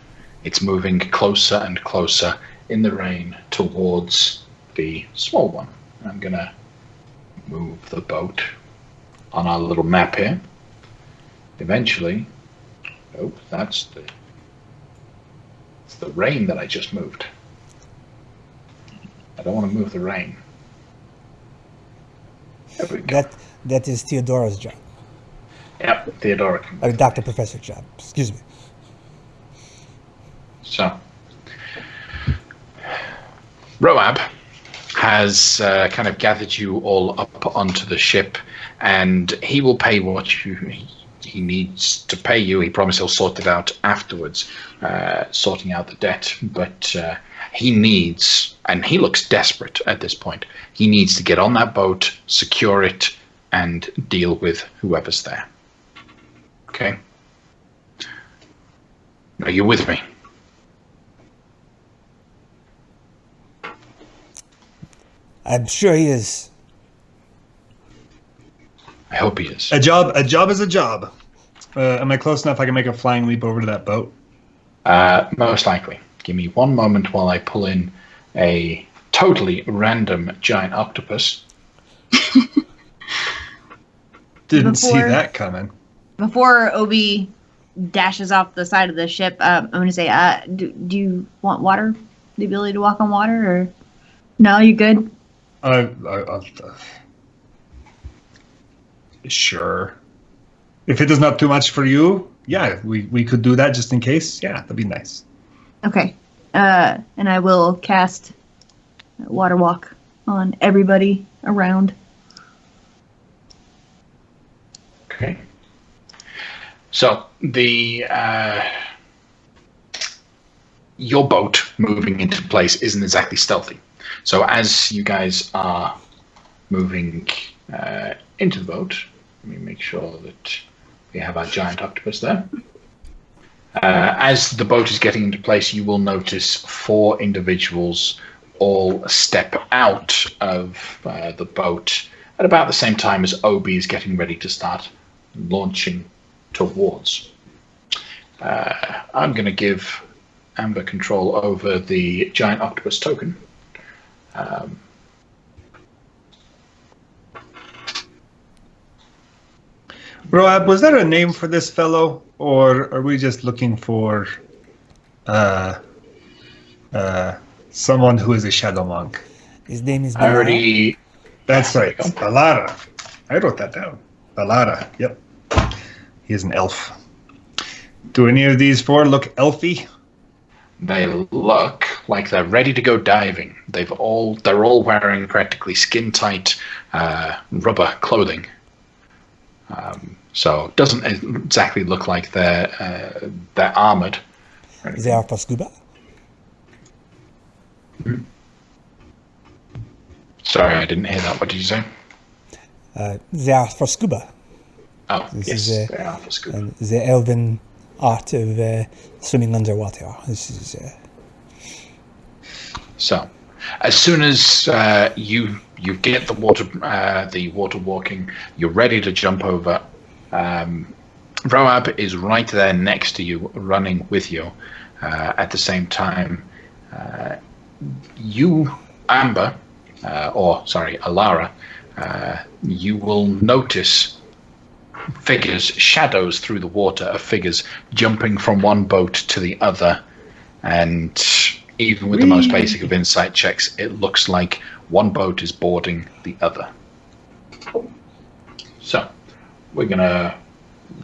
it's moving closer and closer in the rain towards the small one. I'm gonna move the boat on our little map here. Eventually, oh, that's the rain that I just moved. I don't want to move the rain. There we go. That is Theodora's job. Yep, Theodora. Dr. Professor's job. Excuse me. So, Roab has kind of gathered you all up onto the ship, and he will pay what he needs to pay you. He promised he'll sort it out afterwards, sorting out the debt. But he needs, and he looks desperate at this point, he needs to get on that boat, secure it, and deal with whoever's there. Okay? Are you with me? I'm sure he is. I hope he is. A job is a job. Am I close enough I can make a flying leap over to that boat? Most likely. Give me one moment while I pull in a totally random giant octopus. Didn't see that coming. Before Obi dashes off the side of the ship, I'm going to say, do you want water? The ability to walk on water? Or no, you good? Sure. If it is not too much for you, yeah, we could do that just in case. Yeah, that'd be nice. Okay. And I will cast Water Walk on everybody around. Okay. So the your boat moving into place isn't exactly stealthy. So as you guys are moving into the boat, let me make sure that we have our giant octopus there. As the boat is getting into place, you will notice 4 individuals all step out of the boat at about the same time as Obi is getting ready to start launching towards. I'm going to give Amber control over the giant octopus token. Roab, was there a name for this fellow, or are we just looking for someone who is a shadow monk? His name is I already... That's right, Balara. I wrote that down. Balara, yep. He is an elf. Do any of these 4 look elfy? They look like they're ready to go diving. They're all wearing practically skin-tight rubber clothing. So it doesn't exactly look like they're armored. They are for scuba? Mm-hmm. Sorry, I didn't hear that. What did you say? They are for scuba. Oh, This yes, is, they are for scuba. The elven art of swimming underwater. This is. So, as soon as you get the water walking, you're ready to jump over. Roab is right there next to you, running with you. At the same time, you, Amber, Alara, you will notice figures, shadows through the water of figures jumping from one boat to the other, and even with the most basic of insight checks, it looks like one boat is boarding the other. So, we're gonna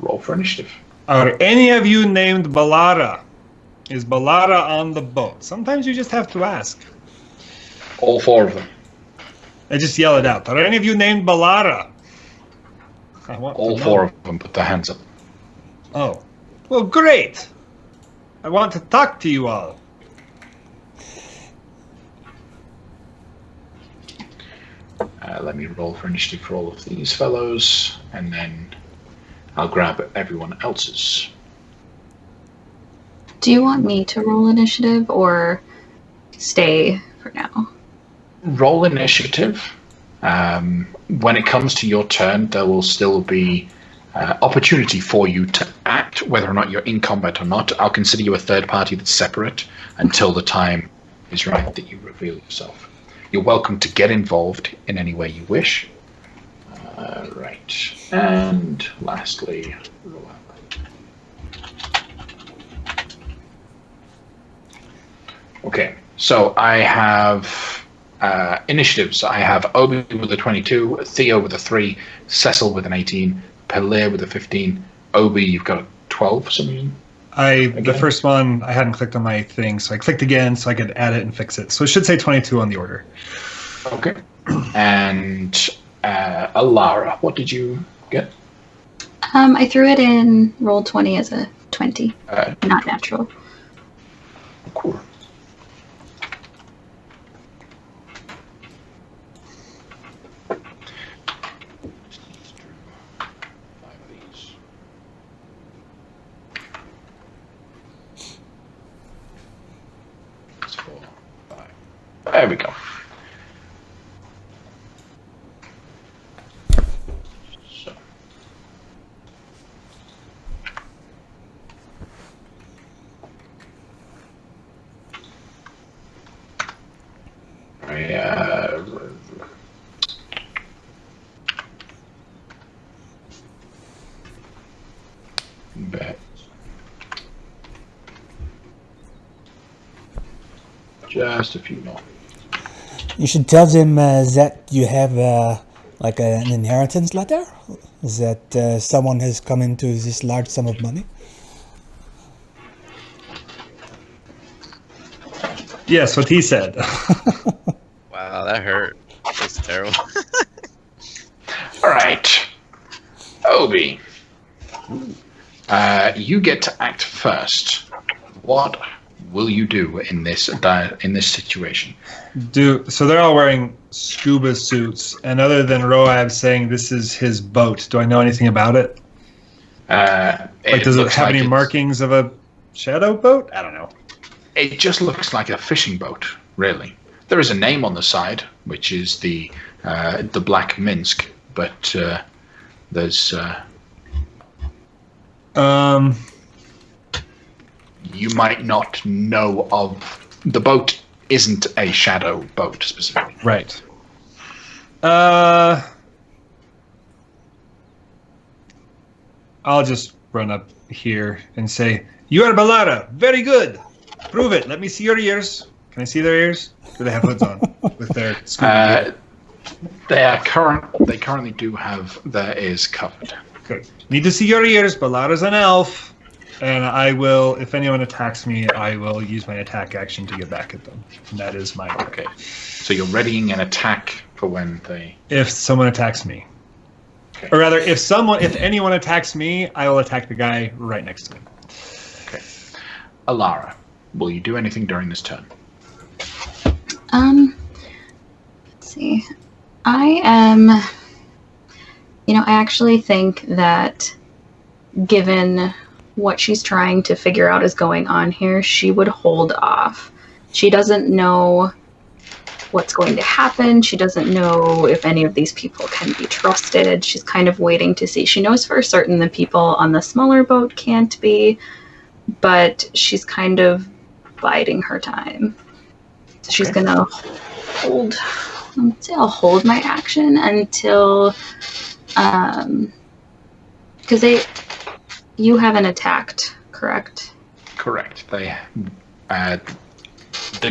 roll for initiative. Are any of you named Balara? Is Balara on the boat? Sometimes you just have to ask. All 4 of them. I just yell it out. Are any of you named Balara? I want All to know. 4 of them put their hands up. Oh. Well, great. I want to talk to you all. Let me roll for initiative for all of these fellows, and then I'll grab everyone else's. Do you want me to roll initiative or stay for now? Roll initiative. When it comes to your turn, there will still be opportunity for you to act, whether or not you're in combat or not. I'll consider you a third party that's separate until the time is right that you reveal yourself. You're welcome to get involved in any way you wish. Right. And lastly, okay, so I have initiatives. I have Obi with a 22, Theo with a 3, Cecil with an 18, Pelir with a 15. Obi, you've got a 12 for some reason. The first one, I hadn't clicked on my thing, so I clicked again so I could add it and fix it. So it should say 22 on the order. Okay. And Alara, what did you get? I threw it in roll 20 as a 20, not natural. Cool. There we go. So. Bet. Just a few more. You should tell them that you have like an inheritance letter, that someone has come into this large sum of money. Yes, what he said. Wow, that hurt. That's terrible. All right, Obi. You get to act first. What will you do in this situation? So they're all wearing scuba suits, and other than Roab saying this is his boat, do I know anything about it? Does it have any markings of a shadow boat? I don't know. It just looks like a fishing boat, really. There is a name on the side, which is the Black Minsk, but there's. You might not know of the boat. Isn't a shadow boat specifically. Right. I'll just run up here and say, "You are Balara. Very good. Prove it. Let me see your ears. Can I see their ears? Do they have hoods on with their scuba gear? They currently do have their ears covered. Good. Need to see your ears. Balara's an elf. And I will, if anyone attacks me, I will use my attack action to get back at them. And that is my order. Okay. So you're readying an attack for when they... If someone attacks me. Okay. Or rather, if anyone attacks me, I will attack the guy right next to him. Okay. Alara, will you do anything during this turn? Let's see. I actually think that given what she's trying to figure out is going on here, she would hold off. She doesn't know what's going to happen. She doesn't know if any of these people can be trusted. She's kind of waiting to see. She knows for certain the people on the smaller boat can't be, but she's kind of biding her time. So she's gonna hold. I'll hold my action until, because you haven't attacked, correct? Correct. The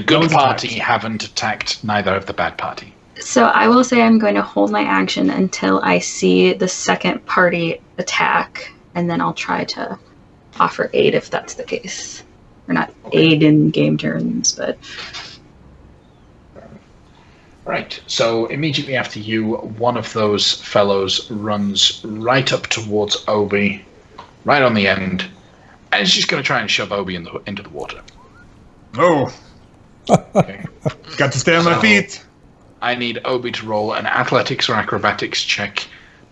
good party haven't attacked neither of the bad party. So I will say I'm going to hold my action until I see the second party attack, and then I'll try to offer aid if that's the case. Or not aid in game terms, but... Right, so immediately after you, one of those fellows runs right up towards Obi, right on the end, and is just going to try and shove Obi into the water. Oh, Okay. got to stay on my feet. I need Obi to roll an athletics or acrobatics check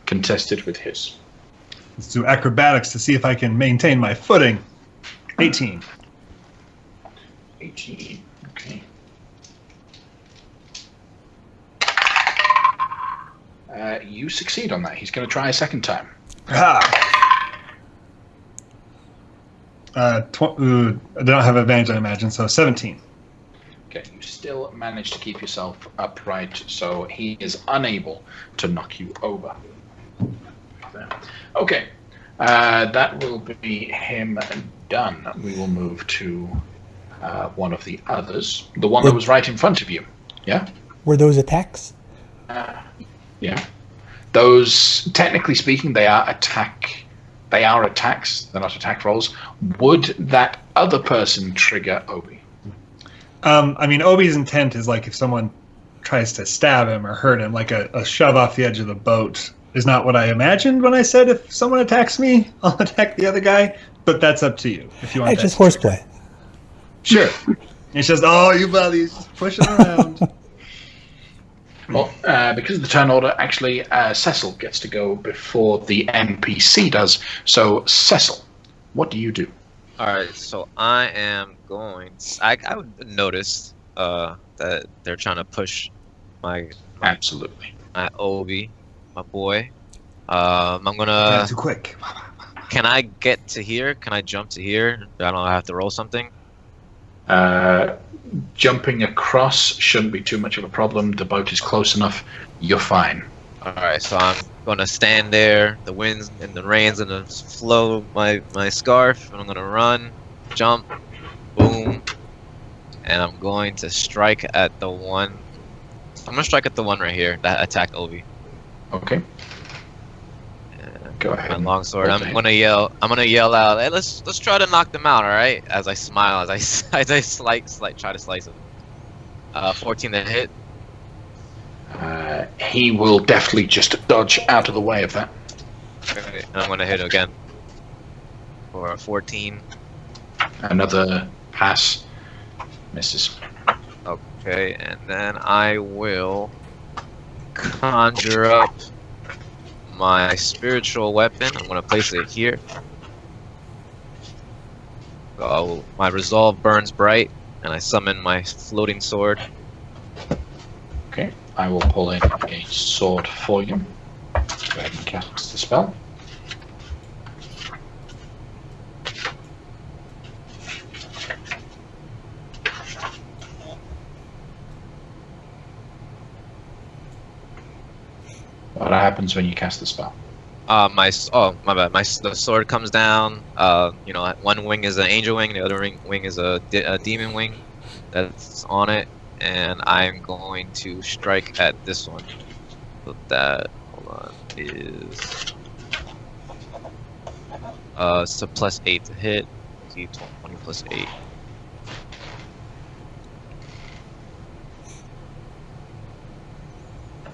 contested with his. Let's do acrobatics to see if I can maintain my footing. 18. 18. Okay. You succeed on that. He's going to try a second time. Ah. I don't have advantage, I imagine, so 17. Okay, you still manage to keep yourself upright, so he is unable to knock you over. There. Okay, that will be him done. We will move to one of the others, the one that was right in front of you. Yeah? Were those attacks? Yeah. Those, technically speaking, they are attacks. They're not attack rolls. Would that other person trigger Obi? I mean, Obi's intent is like if someone tries to stab him or hurt him, like a shove off the edge of the boat is not what I imagined when I said if someone attacks me, I'll attack the other guy. But that's up to you if you want. It's just horseplay. Sure. It's just, oh, you buddies, just pushing around. Well, because of the turn order, actually, Cecil gets to go before the NPC does. So, Cecil, what do you do? Alright, so I am going... I would notice that they're trying to push my Absolutely. my Obi, my boy. I'm gonna... Too quick. Can I get to here? Can I jump to here? I don't have to roll something? Jumping across shouldn't be too much of a problem. The boat is close enough. You're fine. Alright, so I'm gonna stand there. The winds and the rain's gonna flow my scarf, and I'm gonna run, jump, boom, and I'm going to strike at the one. I'm gonna strike at the one right here that attacked Obi. Okay. Go ahead. My longsword. I'm gonna yell out. Hey, let's try to knock them out. All right. As I smile, as I try to slice him. 14 to hit. He will definitely just dodge out of the way of that. Okay, and I'm gonna hit again for 14. Another pass. Misses. Okay, and then I will conjure up my spiritual weapon. I'm gonna place it here. Oh, my resolve burns bright, and I summon my floating sword. Okay. I will pull in a sword for you. Go ahead and cast the spell. What happens when you cast the spell? My bad. The sword comes down. You know, one wing is an angel wing, the other wing is a demon wing that's on it, and I'm going to strike at this one. So that, hold on, is it's a +8 to hit. See, 20 plus 8.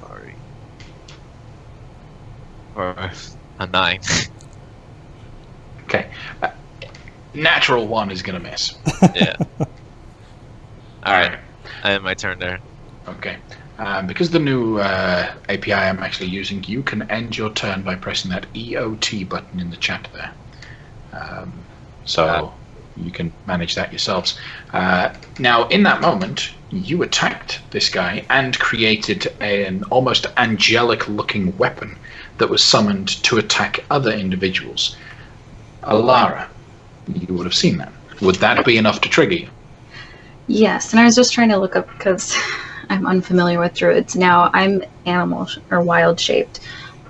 Sorry. Or a 9. Okay. Natural 1 is going to miss. Yeah. Alright. I have my turn there. Okay. Because the new API I'm actually using, you can end your turn by pressing that EOT button in the chat there. So you can manage that yourselves. Now, in that moment, you attacked this guy and created an almost angelic-looking weapon that was summoned to attack other individuals. Alara, you would have seen that. Would that be enough to trigger you? Yes, and I was just trying to look up because I'm unfamiliar with druids. Now, I'm animal or wild shaped.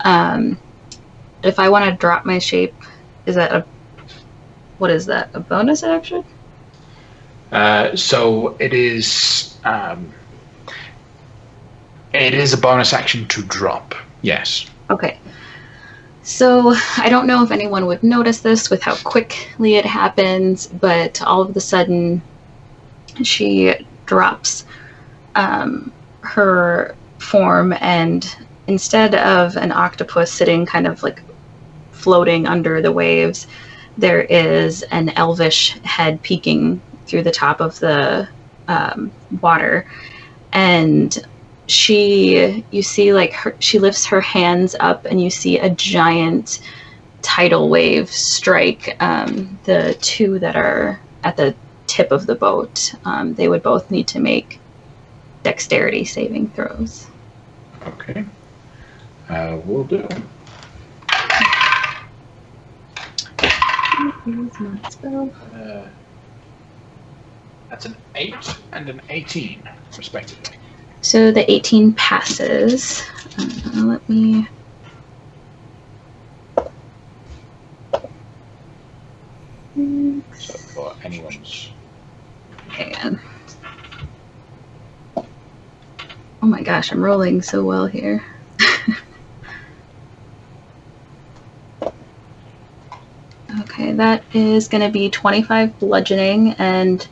If I want to drop my shape, is that what is that? A bonus action? So it is a bonus action to drop. Yes. Okay. So I don't know if anyone would notice this with how quickly it happens, but all of a sudden she drops her form, and instead of an octopus sitting kind of like floating under the waves, there is an elvish head peeking through the top of the water. And you see like she lifts her hands up, and you see a giant tidal wave strike the two that are at the tip of the boat. They would both need to make dexterity saving throws. Okay. Will do. That's an 8 and an 18, respectively. So the 18 passes. Let me... So for anyone's... Man. Oh my gosh, I'm rolling so well here. Okay, that is going to be 25 bludgeoning, and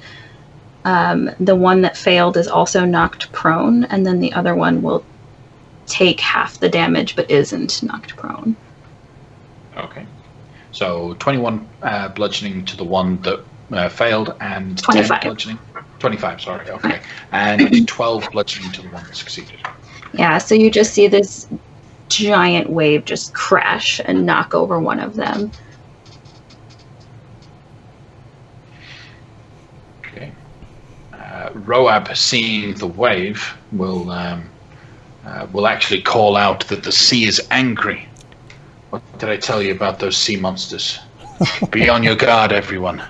the one that failed is also knocked prone, and then the other one will take half the damage but isn't knocked prone. Okay. So 21 bludgeoning to the one that failed, and 25. 10 bludgeoning. 25, sorry. Okay. And 12 bludgeoning to the one that succeeded. Yeah, so you just see this giant wave just crash and knock over one of them. Okay. Roab, seeing the wave, will actually call out that the sea is angry. What did I tell you about those sea monsters? Be on your guard, everyone.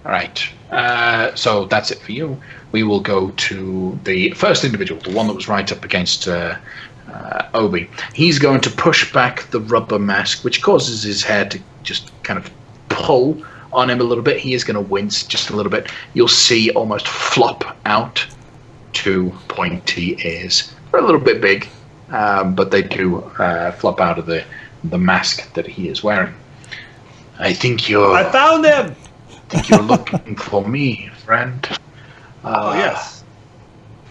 All right. So that's it for you. We will go to the first individual, the one that was right up against Obi. He's going to push back the rubber mask, which causes his hair to just kind of pull on him a little bit. He is going to wince just a little bit. You'll see almost flop out 2 pointy ears. They're a little bit big, but they do flop out of the mask that he is wearing. I found him! You're looking for me, friend. Oh, yes.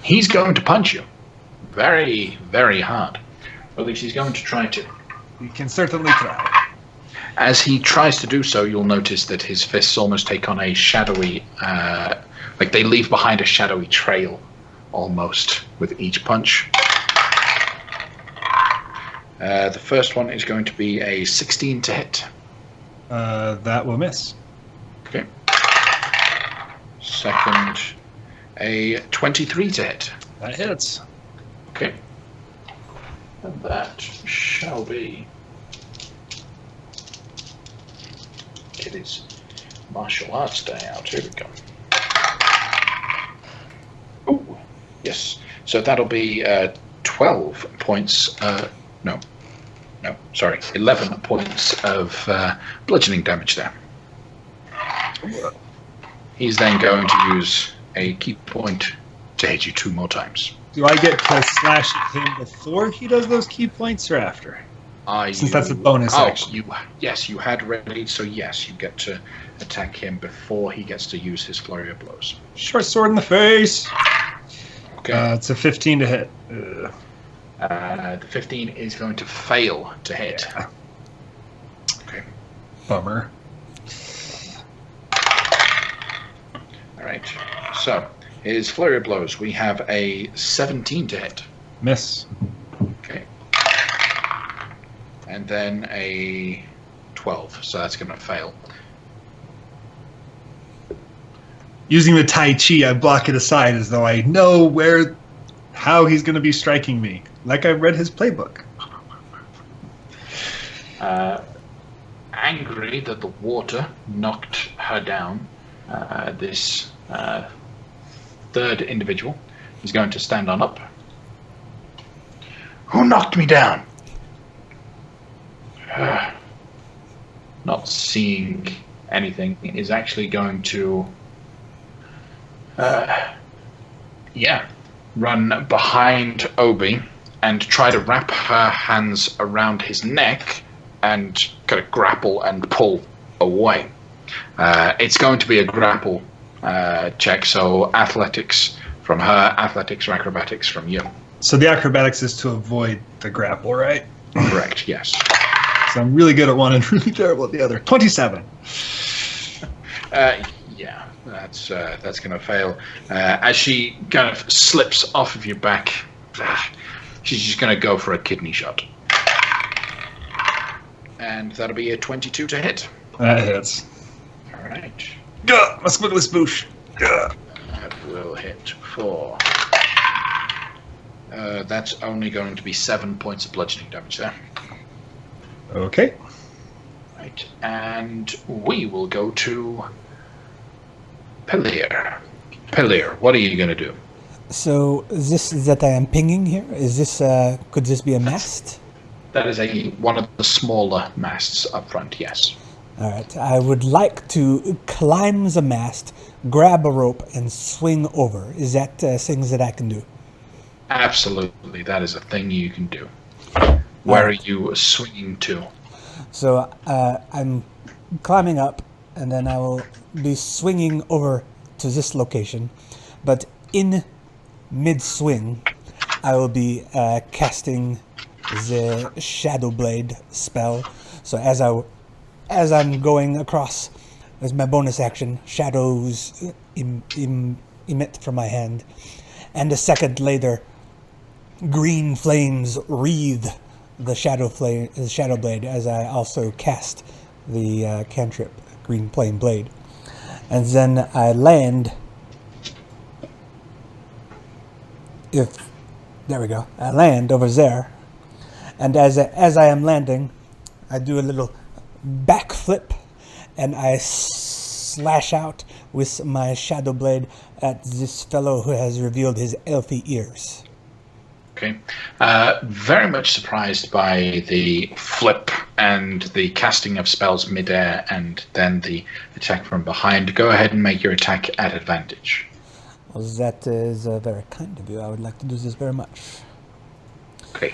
He's going to punch you very, very hard. Or at least he's going to try to. We can certainly try. As he tries to do so, you'll notice that his fists almost take on a shadowy, like they leave behind a shadowy trail, almost, with each punch. The first one is going to be a 16 to hit. That will miss. Okay. Second, a 23 to hit. That hits. Okay. And that shall be... It is martial arts day out. Here we go. Oh, yes. So that'll be 12 points. No, sorry. 11 points of bludgeoning damage there. He's then going to use a key point to hit you 2 more times. Do I get to slash at him before he does those key points or after? Since that's a bonus action. Yes, you had ready, so yes, you get to attack him before he gets to use his flurry of blows. Short sword in the face. Okay. It's a 15 to hit. The 15 is going to fail to hit. Yeah. Okay. Bummer. All right. So his flurry of blows. We have a 17 to hit. Miss. Okay. And then a 12, so that's going to fail. Using the Tai Chi, I block it aside as though I know how he's going to be striking me. Like I've read his playbook. Angry that the water knocked her down, this third individual is going to stand on up. Who knocked me down? Not seeing anything, is actually going to run behind Obi and try to wrap her hands around his neck and kind of grapple and pull away. It's going to be a grapple check. So athletics from her, athletics or acrobatics from you. So the acrobatics is to avoid the grapple, right? Correct, yes. So I'm really good at one and really terrible at the other. 27. Yeah, that's going to fail. As she kind of slips off of your back, she's just going to go for a kidney shot. And that'll be a 22 to hit. That hits. All right. Gah! My squiggly spoosh. Gah! That will hit for... that's only going to be 7 points of bludgeoning damage there. Okay. Right, and we will go to Pelir. Pelir, what are you going to do? So this that I am pinging here, is this, could this be a mast? That is one of the smaller masts up front, yes. All right, I would like to climb the mast, grab a rope, and swing over. Is that things that I can do? Absolutely, that is a thing you can do. Where are you swinging to? So I'm climbing up, and then I will be swinging over to this location. But in mid-swing, I will be casting the Shadow Blade spell. So as I'm going across, as my bonus action, shadows emit from my hand, and a second later, green flames wreathe the Shadow Blade as I also cast the cantrip, Green Flame Blade. And then I land. There we go. I land over there. And as I am landing, I do a little backflip, and I slash out with my Shadow Blade at this fellow who has revealed his elfy ears. Okay. Very much surprised by the flip and the casting of spells midair and then the attack from behind. Go ahead and make your attack at advantage. Well, that is very kind of you. I would like to do this very much. Okay.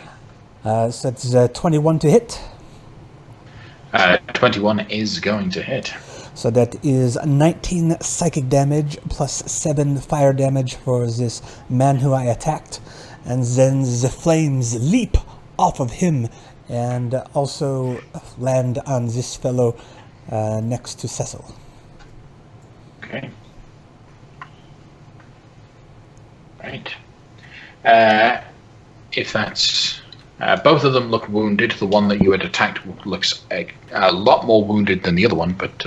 So it's 21 to hit. 21 is going to hit. So that is 19 psychic damage plus 7 fire damage for this man who I attacked. And then the flames leap off of him and also land on this fellow next to Cecil. Okay. Right. If that's... both of them look wounded. The one that you had attacked looks a lot more wounded than the other one, but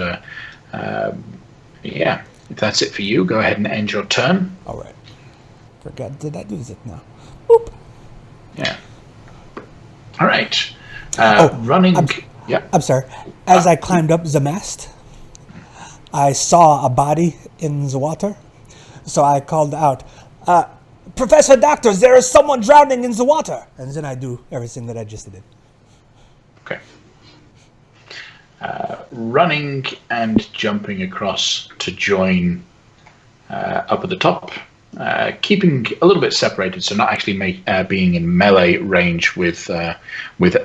yeah. If that's it for you, go ahead and end your turn. All right. Forgot, did I do it now? Boop. Yeah. All right. Running. I'm sorry. As I climbed up the mast, I saw a body in the water. So I called out, Professor Doctors, there is someone drowning in the water. And then I do everything that I just did. Okay. Running and jumping across to join up at the top. Keeping a little bit separated, so not actually being in melee range with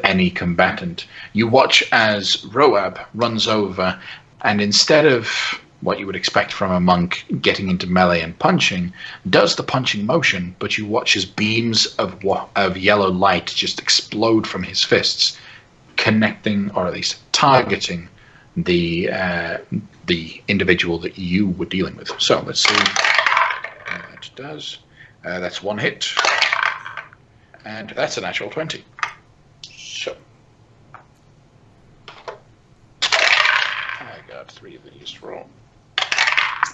any combatant. You watch as Roab runs over, and instead of what you would expect from a monk getting into melee and punching, does the punching motion, but you watch as beams of yellow light just explode from his fists, connecting, or at least targeting, the individual that you were dealing with. So let's see how that does. That's one hit, and that's a natural 20. So I got 3 of these to roll.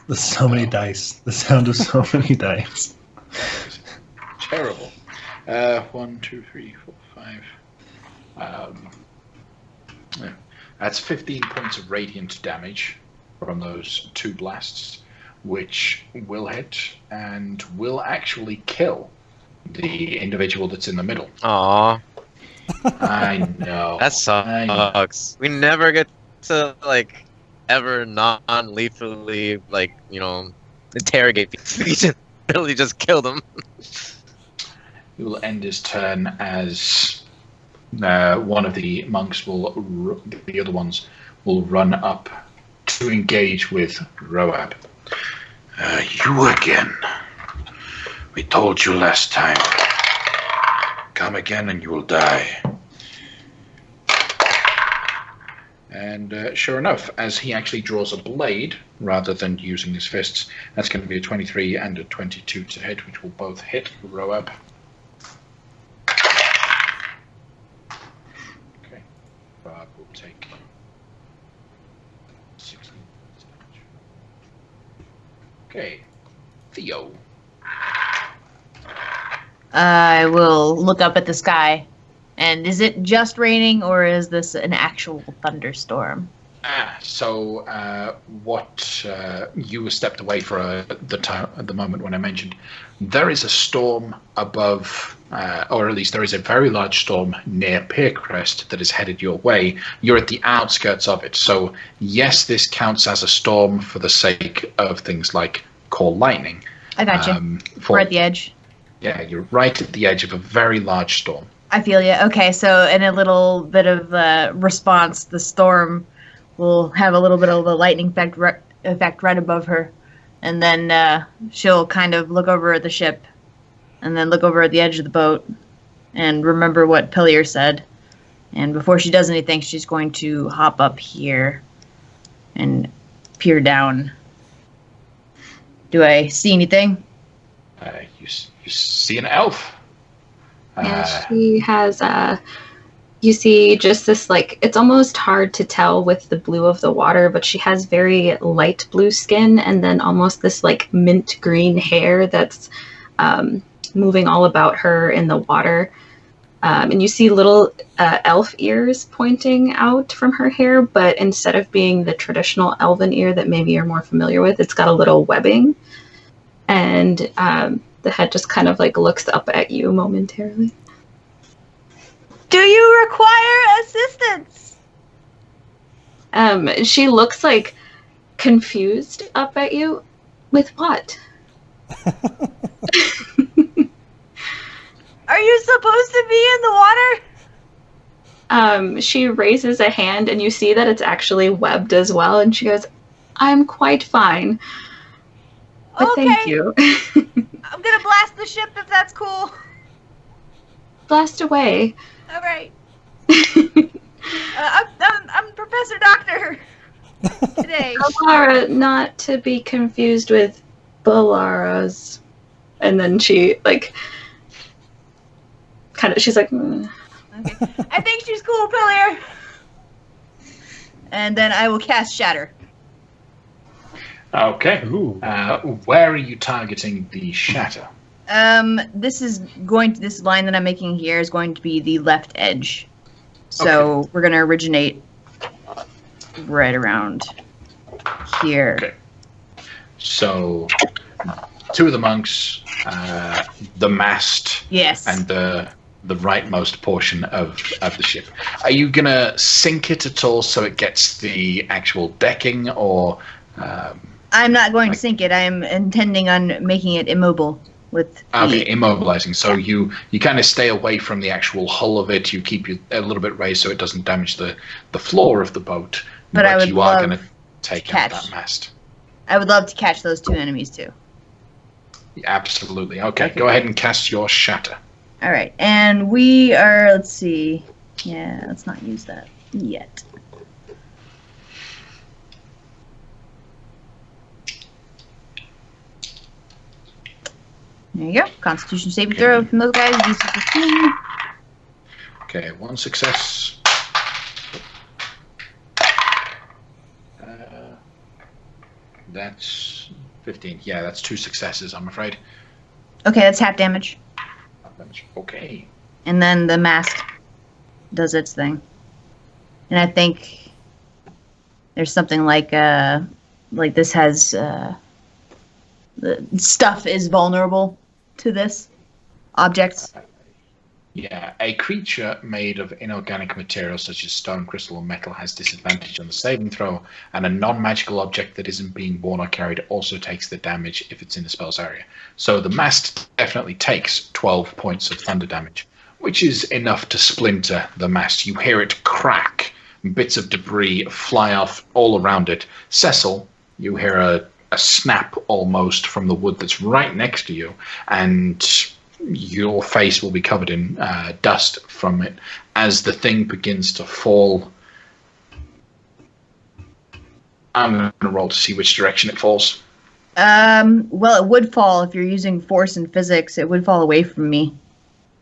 There's so many dice. The sound of so many dice. Terrible. 1, 2, 3, 4, 5. Yeah. That's 15 points of radiant damage from those 2 blasts, which will hit and will actually kill the individual that's in the middle. Aww. I know. That sucks. We never get to, like, ever non-lethally, like, you know, interrogate people. We just really just kill them. He will end his turn as one of the monks the other ones will run up to engage with Roab. You again. We told you last time. Come again and you will die. And sure enough, as he actually draws a blade rather than using his fists, that's going to be a 23 and a 22 to hit, which will both hit Roab. Okay, Roab will take 16 damage. Okay, Theo. I will look up at the sky. And is it just raining, or is this an actual thunderstorm? So what you stepped away for the moment when I mentioned there is a storm above, or at least there is a very large storm near Piercrest that is headed your way. You're at the outskirts of it, so yes, this counts as a storm for the sake of things like core lightning. I got you. We're at the edge. Yeah, you're right at the edge of a very large storm. I feel you. Okay, so in a little bit of response, the storm will have a little bit of a lightning effect right above her. And then she'll kind of look over at the ship and then look over at the edge of the boat and remember what Pillier said. And before she does anything, she's going to hop up here and peer down. Do I see anything? You see an elf. Yeah, she has you see just this, like, it's almost hard to tell with the blue of the water, but she has very light blue skin and then almost this like mint green hair that's moving all about her in the water. And you see little elf ears pointing out from her hair, but instead of being the traditional elven ear that maybe you're more familiar with, it's got a little webbing. And the head just kind of like looks up at you momentarily. Do you require assistance? She looks like confused up at you. With what? Are you supposed to be in the water? She raises a hand and you see that it's actually webbed as well. And she goes, I'm quite fine. But okay. Thank you. I'm gonna blast the ship if that's cool. Blast away. All right. I'm Professor Doctor today. Balara, not to be confused with Balara's. And then she, like, kind of, she's like, Okay. I think she's cool, Pillier. And then I will cast Shatter. Okay. Where are you targeting the shatter? This line that I'm making here is going to be the left edge. So We're going to originate right around here. Okay. So, two of the monks, the mast, yes, and the rightmost portion of the ship. Are you gonna sink it at all so it gets the actual decking, or? I'm not going to sink it. I'm intending on making it immobile with. Okay, immobilizing. So you kind of stay away from the actual hull of it. You keep it a little bit raised so it doesn't damage the floor of the boat. But I would you are love going to take out that mast. I would love to catch those two enemies too. Absolutely. Okay, go ahead and cast your shatter. All right, and we are. Let's see. Yeah, let's not use that yet. There you go. Constitution saving throw from those guys. DC 15. Okay, one success. That's 15. Yeah, that's two successes, I'm afraid. Okay, that's half damage. Okay. And then the mast does its thing. And I think there's something like this has the stuff is vulnerable to this objects. Yeah, a creature made of inorganic materials such as stone, crystal, or metal has disadvantage on the saving throw, and a non-magical object that isn't being worn or carried also takes the damage if it's in the spell's area. So the mast definitely takes 12 points of thunder damage, which is enough to splinter the mast. You hear it crack, bits of debris fly off all around it. Cecil, you hear a snap almost from the wood that's right next to you, and your face will be covered in dust from it as the thing begins to fall. I'm going to roll to see which direction it falls. Well, it would fall if you're using force and physics. It would fall away from me.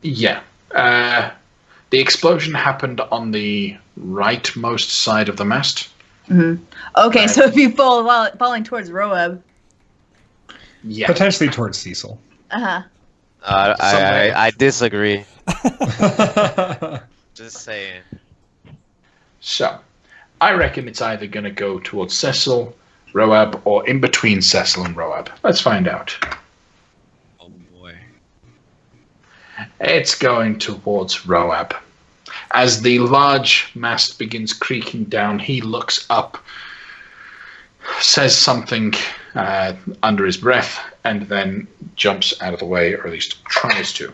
Yeah. The explosion happened on the rightmost side of the mast. Mm-hmm. Okay, so if you fall while falling towards Roab. Yeah. Potentially towards Cecil. Uh-huh. I disagree. Just saying. So, I reckon it's either going to go towards Cecil, Roab, or in between Cecil and Roab. Let's find out. Oh boy. It's going towards Roab. As the large mast begins creaking down, he looks up, says something under his breath, and then jumps out of the way, or at least tries to.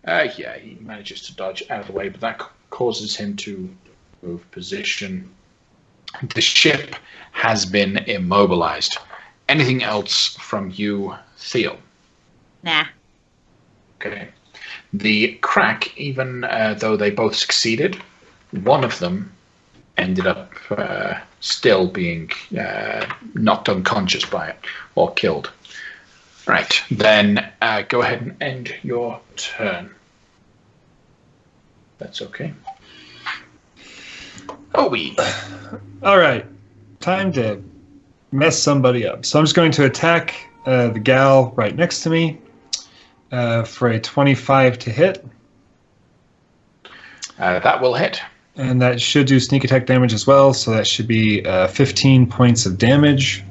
Yeah, he manages to dodge out of the way, but that causes him to move position. The ship has been immobilized. Anything else from you, Theo? Nah. Okay. The crack, even though they both succeeded, one of them ended up still being knocked unconscious by it or killed. Right, then go ahead and end your turn. That's okay. Obi. All right, time to mess somebody up. So I'm just going to attack the gal right next to me for a 25 to hit. That will hit. And that should do sneak attack damage as well, so that should be 15 points of damage.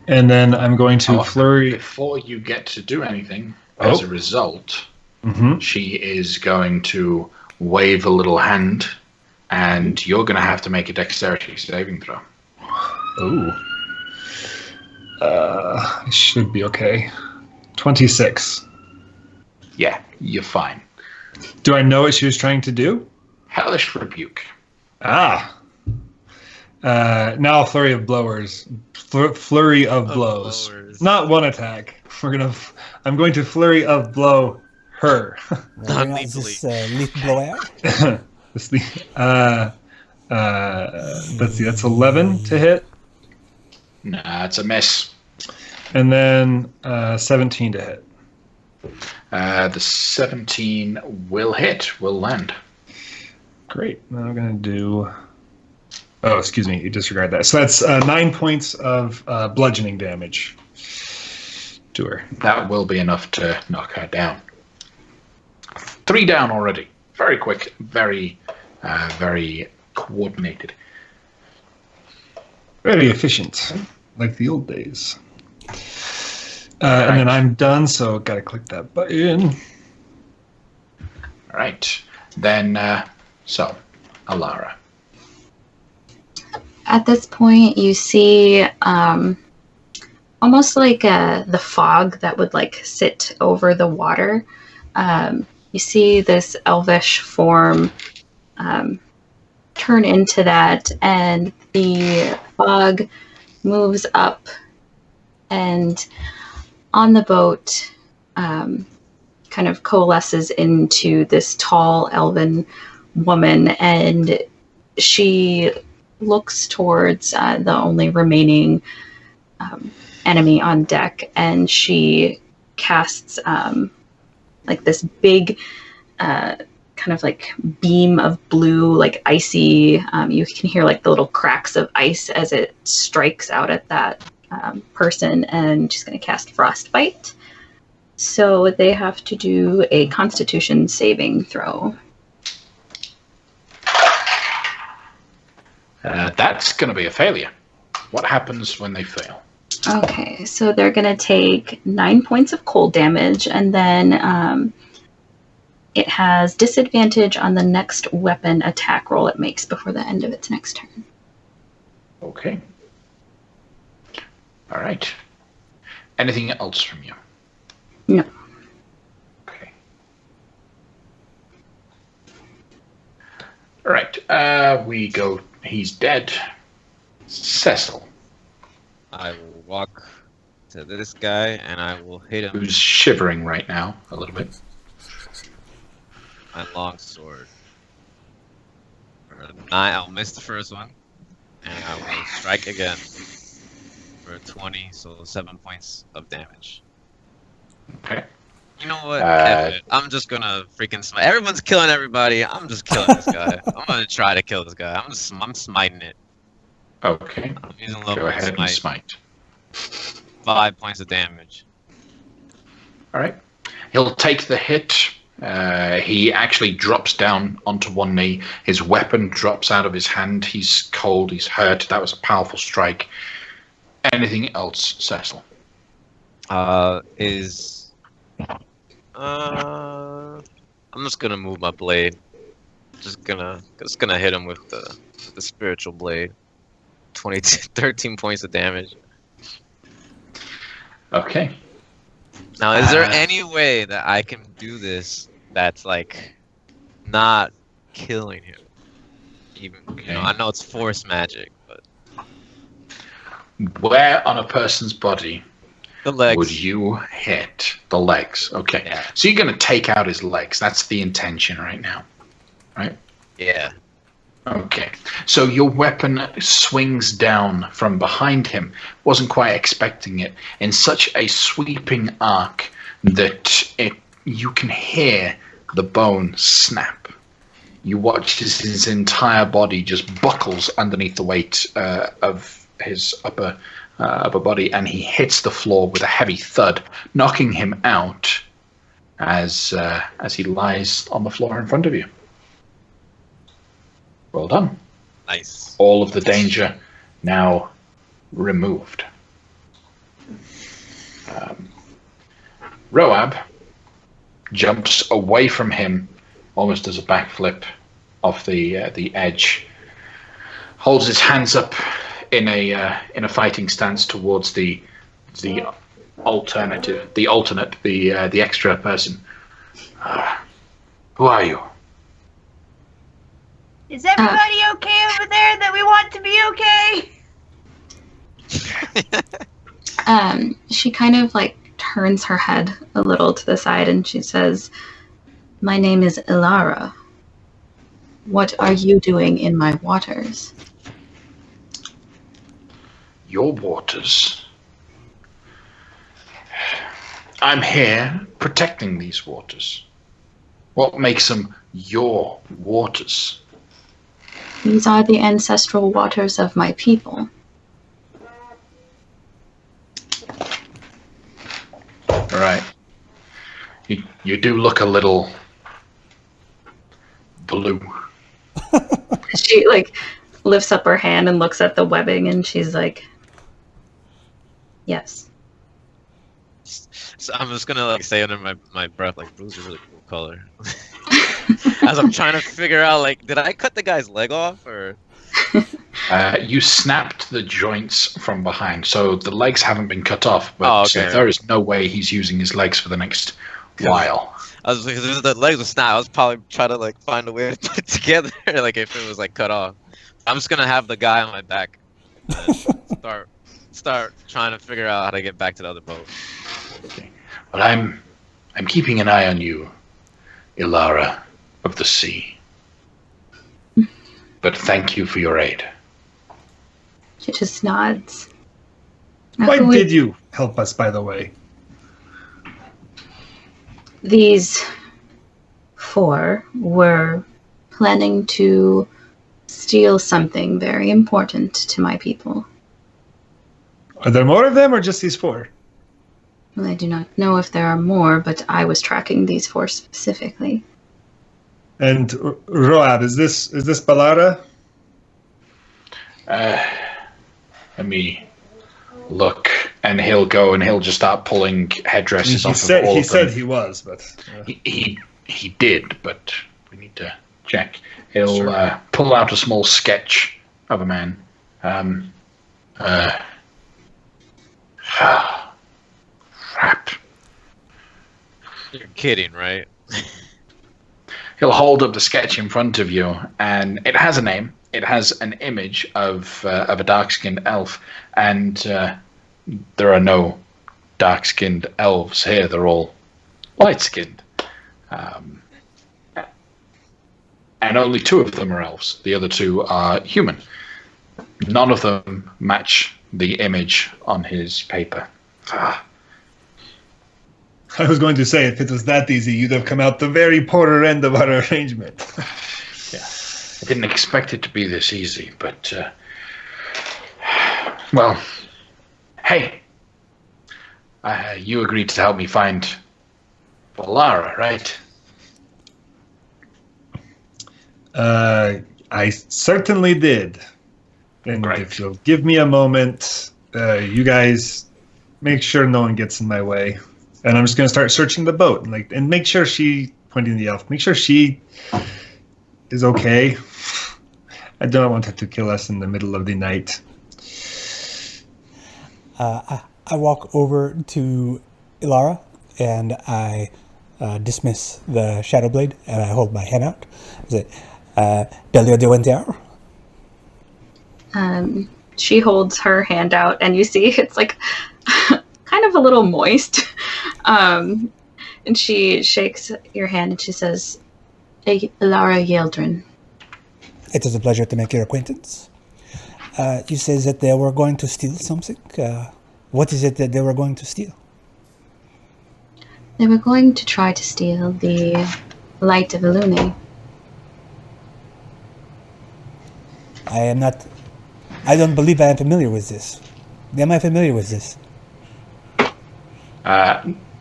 And then I'm going to flurry. Before you get to do anything, as a result, she is going to wave a little hand, and you're going to have to make a dexterity saving throw. Ooh. It should be okay. 26. Yeah, you're fine. Do I know what she was trying to do? Hellish Rebuke. Ah. Now flurry of blowers. Flurry of blows. Blowers. Not one attack. I'm going to flurry of blow her. Is this leaf blowout? Let's see, that's 11 to hit. Nah, it's a miss. And then 17 to hit. The 17 will hit, will land. Great. Now I'm going to do... Oh, excuse me. You disregard that. So that's 9 points of bludgeoning damage to her. That will be enough to knock her down. 3 down already. Very quick, very coordinated. Very efficient, like the old days. And then I'm done, so got to click that button. All right. Then, Alara. At this point, you see almost like the fog that would like sit over the water. You see this elvish form turn into that, and the fog moves up, and on the boat kind of coalesces into this tall elven woman, and she looks towards the only remaining enemy on deck, and she casts like this big kind of like beam of blue, like icy, you can hear like the little cracks of ice as it strikes out at that person, and she's going to cast Frostbite. So they have to do a Constitution saving throw. That's going to be a failure. What happens when they fail? Okay, so they're going to take 9 points of cold damage, and then it has disadvantage on the next weapon attack roll it makes before the end of its next turn. Okay. All right. Anything else from you? No. Okay. All right. We go. He's dead. Cecil. I will walk to this guy and I will hit him Who's shivering right now a little bit. with my long sword. For 9, I'll miss the first one, and I will strike again for 20, so 7 points of damage. Okay. You know what? F it. I'm just gonna freaking smite. Everyone's killing everybody. I'm just killing this guy. I'm gonna try to kill this guy. I'm smiting it. Okay. I'm using level Go ahead and smite. smite. 5 points of damage. All right. He'll take the hit. He actually drops down onto one knee. His weapon drops out of his hand. He's cold. He's hurt. That was a powerful strike. Anything else, Cecil? I'm just gonna move my blade. Just gonna hit him with the spiritual blade. 13 points of damage. Okay. Now, is there any way that I can do this that's like not killing him? Even Okay. I know it's force magic, but Where on a person's body the legs. would you hit the legs? Okay. Yeah. So you're going to take out his legs. That's the intention right now. Right? Yeah. Okay. So your weapon swings down from behind him. Wasn't quite expecting it. In such a sweeping arc that you can hear the bone snap. You watch as his entire body just buckles underneath the weight of his upper body, and he hits the floor with a heavy thud, knocking him out as he lies on the floor in front of you. Well done. Nice. All of the danger now removed. Roab jumps away from him almost as a backflip off the edge, holds his hands up in a fighting stance towards the extra person. Who are you? Is everybody okay over there that we want to be okay? She kind of like turns her head a little to the side and she says, "My name is Ilara. What are you doing in my waters?" Your waters. I'm here protecting these waters. What makes them your waters? These are the ancestral waters of my people. Right. You do look a little blue. She like lifts up her hand and looks at the webbing and she's like, "Yes." So I'm just gonna like say under my breath, like, blue's a really cool color. As I'm trying to figure out, like, did I cut the guy's leg off or? You snapped the joints from behind, so the legs haven't been cut off, but there is no way he's using his legs for the next while. I was because the legs were snapped. I was probably trying to like find a way to put it together, like if it was like cut off. I'm just gonna have the guy on my back and start trying to figure out how to get back to the other boat. Okay. But I'm keeping an eye on you, Ilara of the Sea. But thank you for your aid. She just nods. Why did you help us, by the way? These 4 were planning to steal something very important to my people. Are there more of them or just these 4? Well, I do not know if there are more, but I was tracking these 4 specifically. And Roab, is this Balara? Let me look, and he'll go and he'll just start pulling headdresses off of all He of said them. he was, but He did, but we need to check. He'll pull out a small sketch of a man. Crap. You're kidding, right? He'll hold up the sketch in front of you, and it has a name. It has an image of a dark-skinned elf, and there are no dark-skinned elves here. They're all light-skinned. And only 2 of them are elves. The other 2 are human. None of them match the image on his paper. I was going to say, if it was that easy, you'd have come out the very poorer end of our arrangement. Yeah. I didn't expect it to be this easy, but... well, hey. You agreed to help me find Valara, right? I certainly did. And Great. if you'll give me a moment, you guys make sure no one gets in my way. And I'm just going to start searching the boat and make sure pointing the elf, make sure she is okay. I don't want her to kill us in the middle of the night. I walk over to Ilara and I dismiss the Shadow Blade and I hold my hand out. I say, Belio de Winter. She holds her hand out, and you see it's like kind of a little moist. And she shakes your hand and she says, Ilara Yeldrin. It is a pleasure to make your acquaintance. You say that they were going to steal something. What is it that they were going to steal? They were going to try to steal the light of Illuminae. I don't believe I am familiar with this. Am I familiar with this?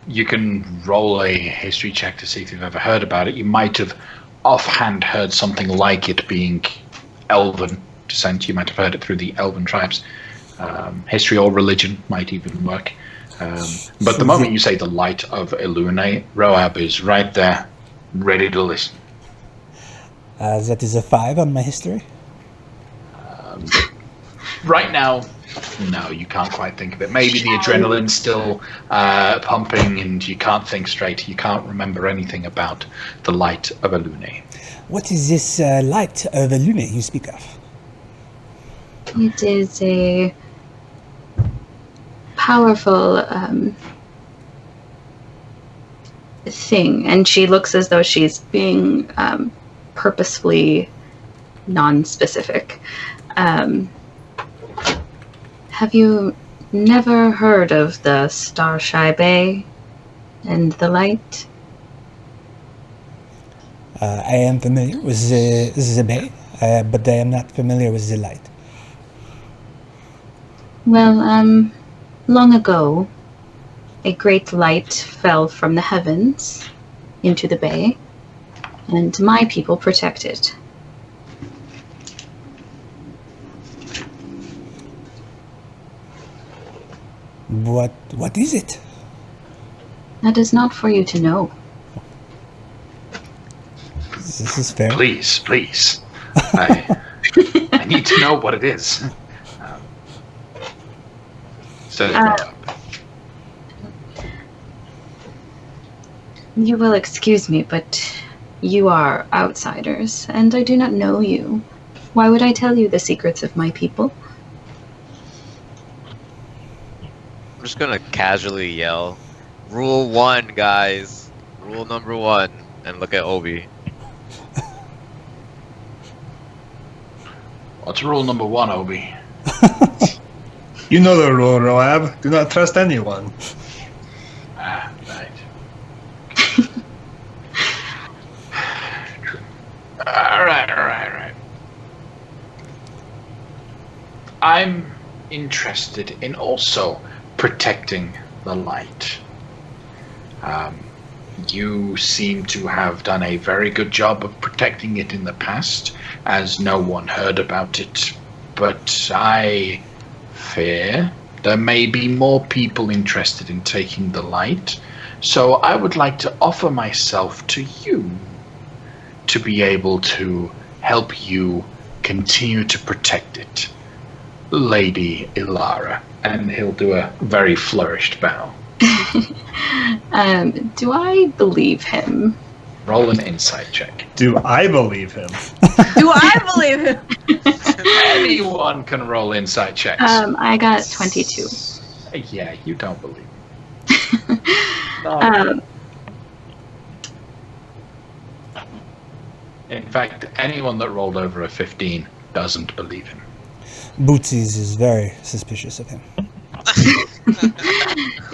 You can roll a history check to see if you've ever heard about it. You might have offhand heard something like it being elven descent. You might have heard it through the elven tribes. History or religion might even work. But the moment you say the light of Illuminae, Roab is right there, ready to listen. That is a 5 on my history. Right now, no, you can't quite think of it. Maybe the adrenaline's still pumping and you can't think straight. You can't remember anything about the light of Illuminae. What is this light of Illuminae you speak of? It is a powerful thing, and she looks as though she's being purposefully non-specific. Have you never heard of the Starshy Bay and the light? I am familiar with the bay, but I am not familiar with the light. Well, long ago, a great light fell from the heavens into the bay, and my people protect it. What is it? That is not for you to know. This is fair. Please. I need to know what it is. You will excuse me, but you are outsiders, and I do not know you. Why would I tell you the secrets of my people? I'm just gonna casually yell, Rule 1, guys. Rule number 1. And look at Obi. What's rule number 1, Obi? You know the rule, Roab. Do not trust anyone. Ah, right. All right. I'm interested in also protecting the light. You seem to have done a very good job of protecting it in the past, as no one heard about it. But I fear there may be more people interested in taking the light, so I would like to offer myself to you to be able to help you continue to protect it, Lady Ilara. And he'll do a very flourished bow. Do I believe him? Roll an insight check. Do I believe him? Do I believe him? Anyone can roll insight checks. I got 22. Yeah, you don't believe. In fact, anyone that rolled over a 15 doesn't believe him. Bootsies is very suspicious of him.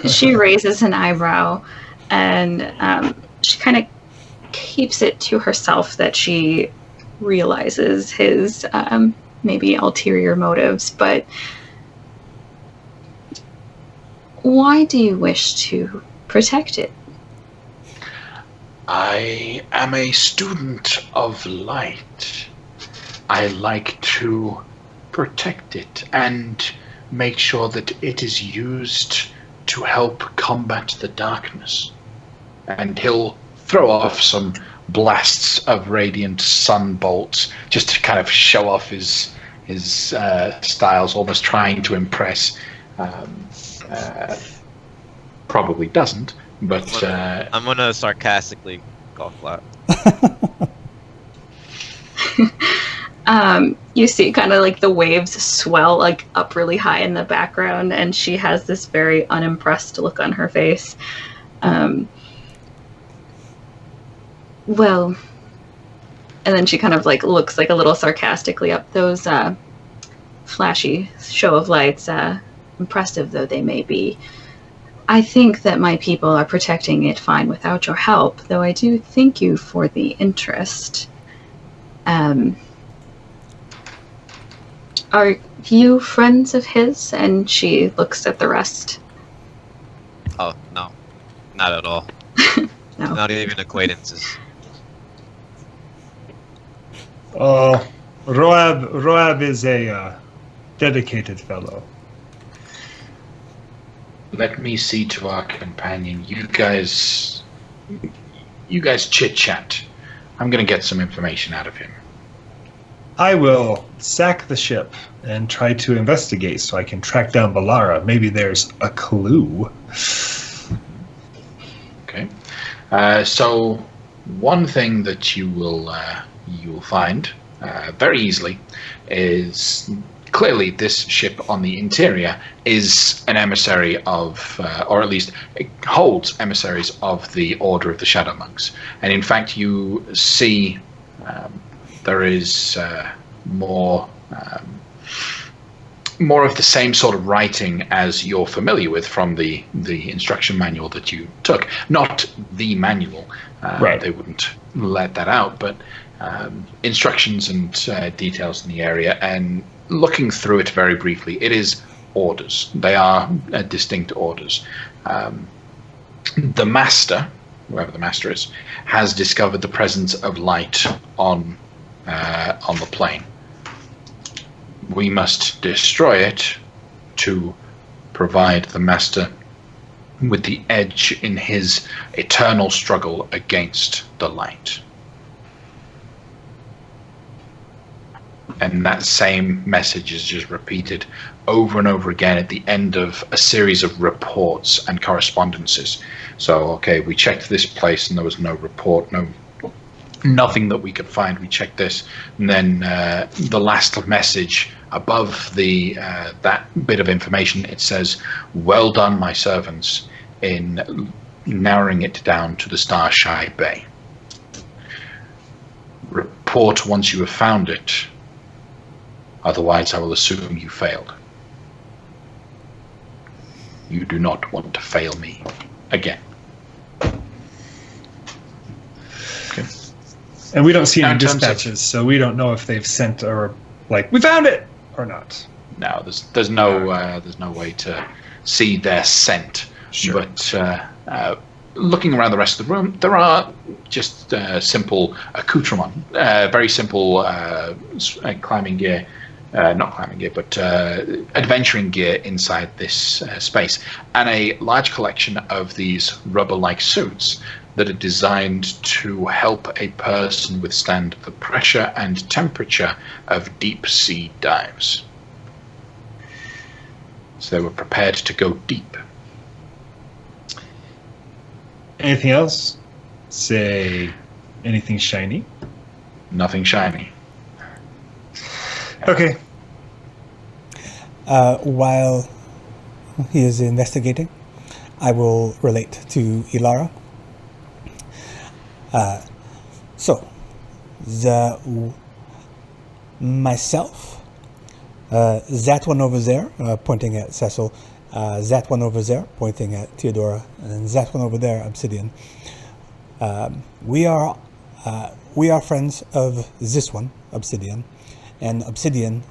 She raises an eyebrow, and she kind of keeps it to herself that she realizes his maybe ulterior motives, but why do you wish to protect it? I am a student of light. I like to protect it and make sure that it is used to help combat the darkness. And he'll throw off some blasts of radiant sun bolts just to kind of show off his styles, almost trying to impress. Probably doesn't, but I'm gonna sarcastically golf clap. You see kind of like the waves swell like up really high in the background, and she has this very unimpressed look on her face. Well, and then she kind of like looks like a little sarcastically up those flashy show of lights, impressive though they may be. I think that my people are protecting it fine without your help, though I do thank you for the interest. Are you friends of his? And she looks at the rest. Oh, no. Not at all. No. Not even acquaintances. Oh, Roab is a dedicated fellow. let me see to our companion. You guys chit-chat. I'm going to get some information out of him. I will sack the ship and try to investigate so I can track down Balara. Maybe there's a clue. Okay. So one thing that you will find very easily is clearly this ship on the interior is an emissary of, or at least it holds emissaries of the Order of the Shadow Monks. And in fact, you see there is more of the same sort of writing as you're familiar with from the instruction manual that you took. Not the manual. Right. They wouldn't let that out, but instructions and details in the area. And looking through it very briefly, it is orders. They are distinct orders. The master, whoever the master is, has discovered the presence of light on the plane. We must destroy it to provide the master with the edge in his eternal struggle against the light. And that same message is just repeated over and over again at the end of a series of reports and correspondences. So, okay, we checked this place and there was no report, nothing that we could find. We checked this, and then the last message above the that bit of information, it says, "Well done, my servants, in narrowing it down to the Starshy Bay. Report once you have found it. Otherwise, I will assume you failed. You do not want to fail me again." Okay. And we don't see Now, any in terms of- dispatches, so we don't know if they've sent or like, we found it or not. No, there's no way to see their scent. Sure. But looking around the rest of the room, there are just simple accoutrement, very simple climbing gear. Not climbing gear, but adventuring gear inside this space, and a large collection of these rubber-like suits that are designed to help a person withstand the pressure and temperature of deep-sea dives. So they were prepared to go deep. Anything else? Say anything shiny? Nothing shiny. Okay. While he is investigating, I will relate to Ilara. Myself, that one over there, pointing at Cecil, that one over there, pointing at Theodora, and that one over there, Obsidian. We are friends of this one, Obsidian, and Obsidian,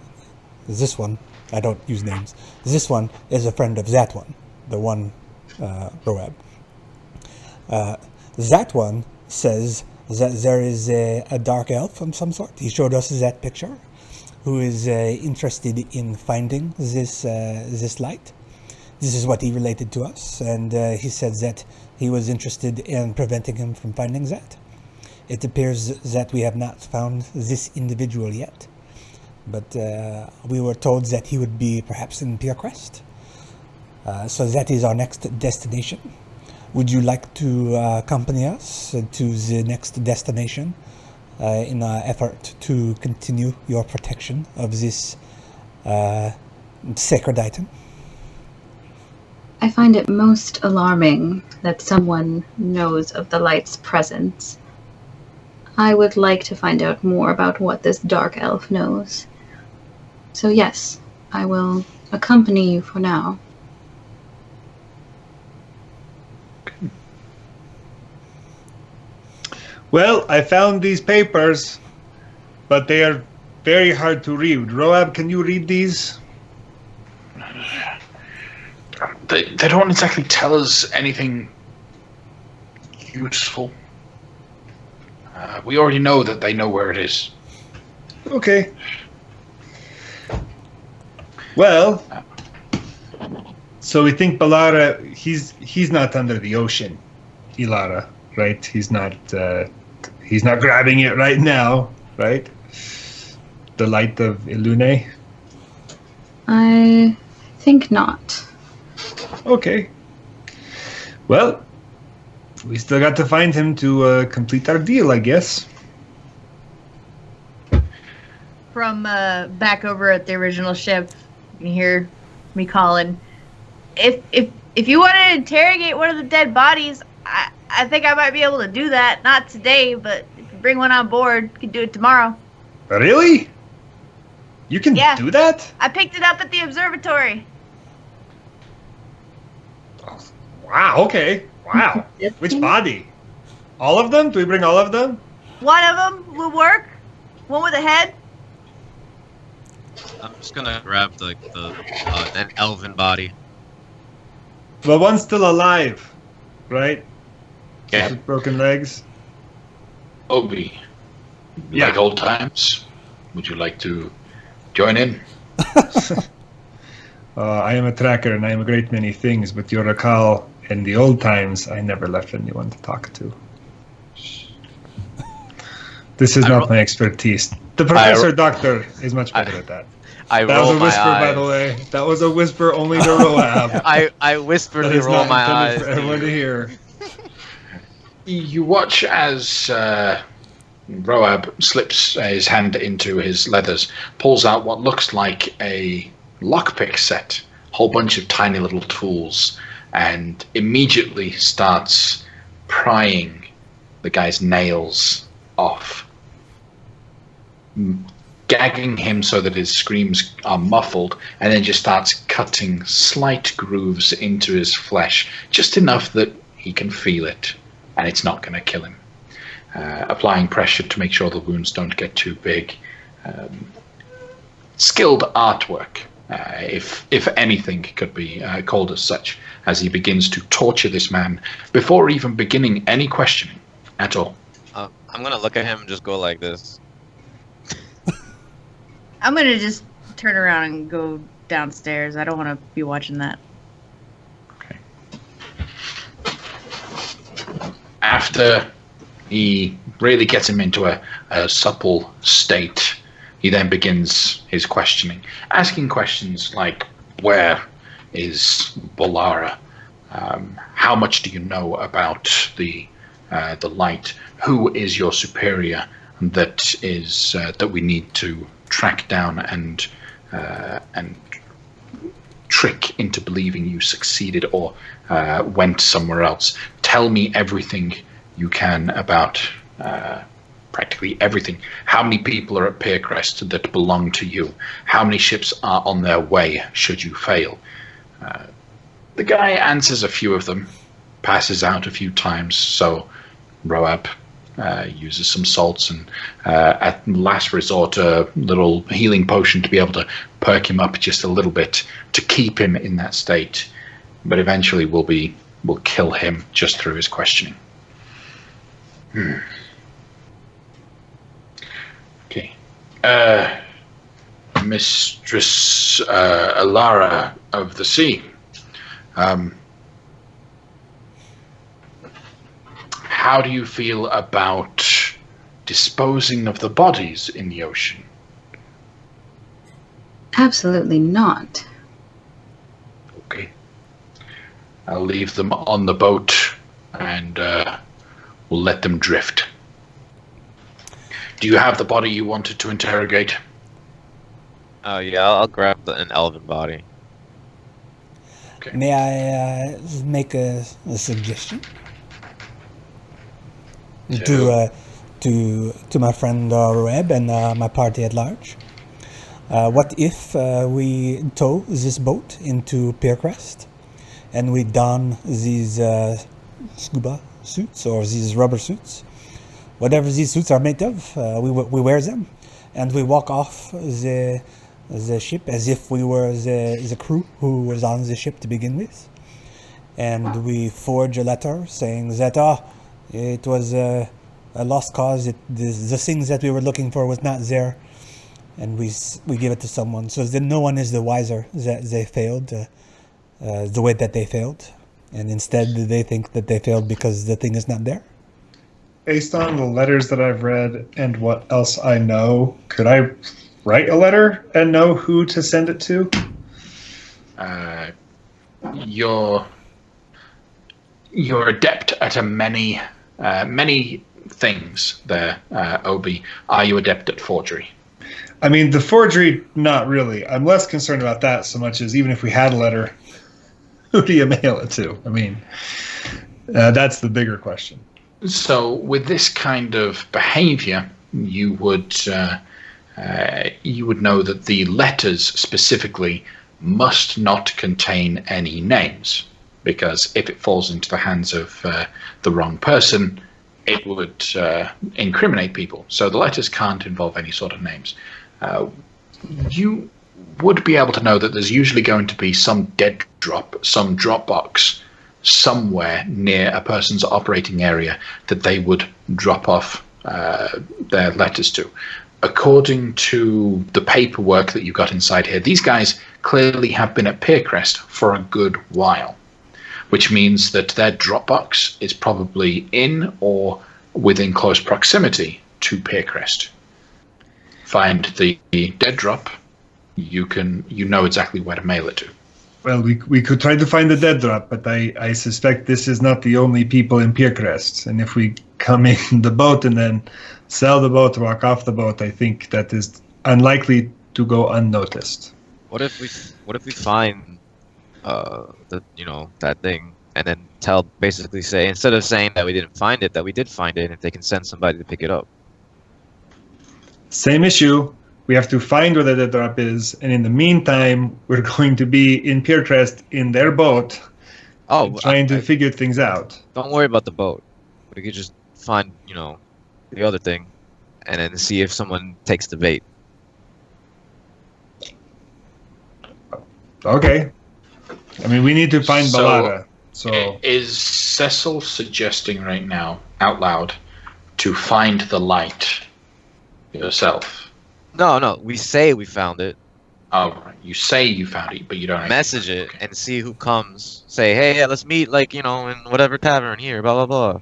this one, I don't use names, this one is a friend of that one, the one, Roab. That one says that there is a dark elf of some sort. He showed us that picture, who is interested in finding this light. This is what he related to us, and he said that he was interested in preventing him from finding that. It appears that we have not found this individual yet, but we were told that he would be perhaps in Piercrest. So that is our next destination. Would you like to accompany us to the next destination in our effort to continue your protection of this sacred item? I find it most alarming that someone knows of the light's presence. I would like to find out more about what this dark elf knows. So yes, I will accompany you for now. Well, I found these papers, but they are very hard to read. Roab, can you read these? They don't exactly tell us anything useful. We already know that they know where it is. Okay. Well, so we think Balara, he's not under the ocean, Ilara, right? He's not grabbing it right now, right? The light of Ilune? I think not. Okay. Well, we still got to find him to complete our deal, I guess. From back over at the original ship, you hear me calling. If you want to interrogate one of the dead bodies, I think I might be able to do that. Not today, but if you bring one on board, you can do it tomorrow. Really? You can do that? I picked it up at the observatory. Wow, okay. Wow. Which body? All of them? Do we bring all of them? One of them will work. One with a head. I'm just gonna grab an elven body. Well, one's still alive, right? Yeah. With broken legs. Obi, Yeah. like old times, would you like to join in? I am a tracker and I am a great many things, but you'll recall in the old times I never left anyone to talk to. This is not my expertise. The professor doctor is much better at that. That was a whisper, by the way. That was a whisper only to Roab. I whispered That to is roll not my intended eyes. for everyone to hear. You watch as Roab slips his hand into his leathers, pulls out what looks like a lockpick set, whole bunch of tiny little tools, and immediately starts prying the guy's nails off, gagging him so that his screams are muffled, and then just starts cutting slight grooves into his flesh, just enough that he can feel it, and it's not going to kill him. Applying pressure to make sure the wounds don't get too big. Skilled artwork, if anything could be called as such, as he begins to torture this man before even beginning any questioning at all. I'm gonna look at him and just go like this. I'm going to just turn around and go downstairs. I don't want to be watching that. Okay. After he really gets him into a supple state, he then begins his questioning, asking questions like, where is Balara? How much do you know about the light? Who is your superior that we need to track down and trick into believing you succeeded or went somewhere else. Tell me everything you can about practically everything. How many people are at Piercrest that belong to you? How many ships are on their way should you fail? The guy answers a few of them, passes out a few times, so Roab uses some salts and at last resort a little healing potion to be able to perk him up just a little bit to keep him in that state, but eventually will kill him just through his questioning. Okay. Mistress Alara of the Sea. How do you feel about disposing of the bodies in the ocean? Absolutely not. Okay. I'll leave them on the boat and we'll let them drift. Do you have the body you wanted to interrogate? Oh yeah, I'll grab an elven body. Okay. May I make a suggestion? To my friend Roeb and my party at large. What if we tow this boat into Piercrest and we don these scuba suits or these rubber suits, whatever these suits are made of, we wear them and we walk off the ship as if we were the crew who was on the ship to begin with, and we forge a letter saying that it was a lost cause. The things that we were looking for was not there, and we give it to someone, so that no one is the wiser that they failed the way that they failed, and instead they think that they failed because the thing is not there. Based on the letters that I've read and what else I know, could I write a letter and know who to send it to? You're adept at many things there, Obi. Are you adept at forgery? I mean, the forgery, not really. I'm less concerned about that so much as even if we had a letter, who do you mail it to? I mean, that's the bigger question. So with this kind of behavior, you would know that the letters specifically must not contain any names, because if it falls into the hands of the wrong person, it would incriminate people. So the letters can't involve any sort of names. You would be able to know that there's usually going to be some dead drop, some drop box somewhere near a person's operating area that they would drop off their letters to. According to the paperwork that you've got inside here, these guys clearly have been at Piercrest for a good while, which means that their Dropbox is probably in or within close proximity to Piercrest. Find the dead drop, you know exactly where to mail it to. Well, we could try to find the dead drop, but I suspect this is not the only people in Piercrest. And if we come in the boat and then sell the boat, walk off the boat, I think that is unlikely to go unnoticed. What if we find that thing, and then basically say, instead of saying that we didn't find it, that we did find it, if they can send somebody to pick it up. Same issue. We have to find where the dead drop is, and in the meantime, we're going to be in Piercrest in their boat, trying to figure things out. Don't worry about the boat. We could just find, the other thing, and then see if someone takes the bait. Okay. I mean, we need to find Balada. So is Cecil suggesting right now, out loud, to find the light yourself? No. We say we found it. Oh, right. You say you found it, but you don't message it and see who comes. Say, hey, yeah, let's meet, in whatever tavern here, blah blah blah.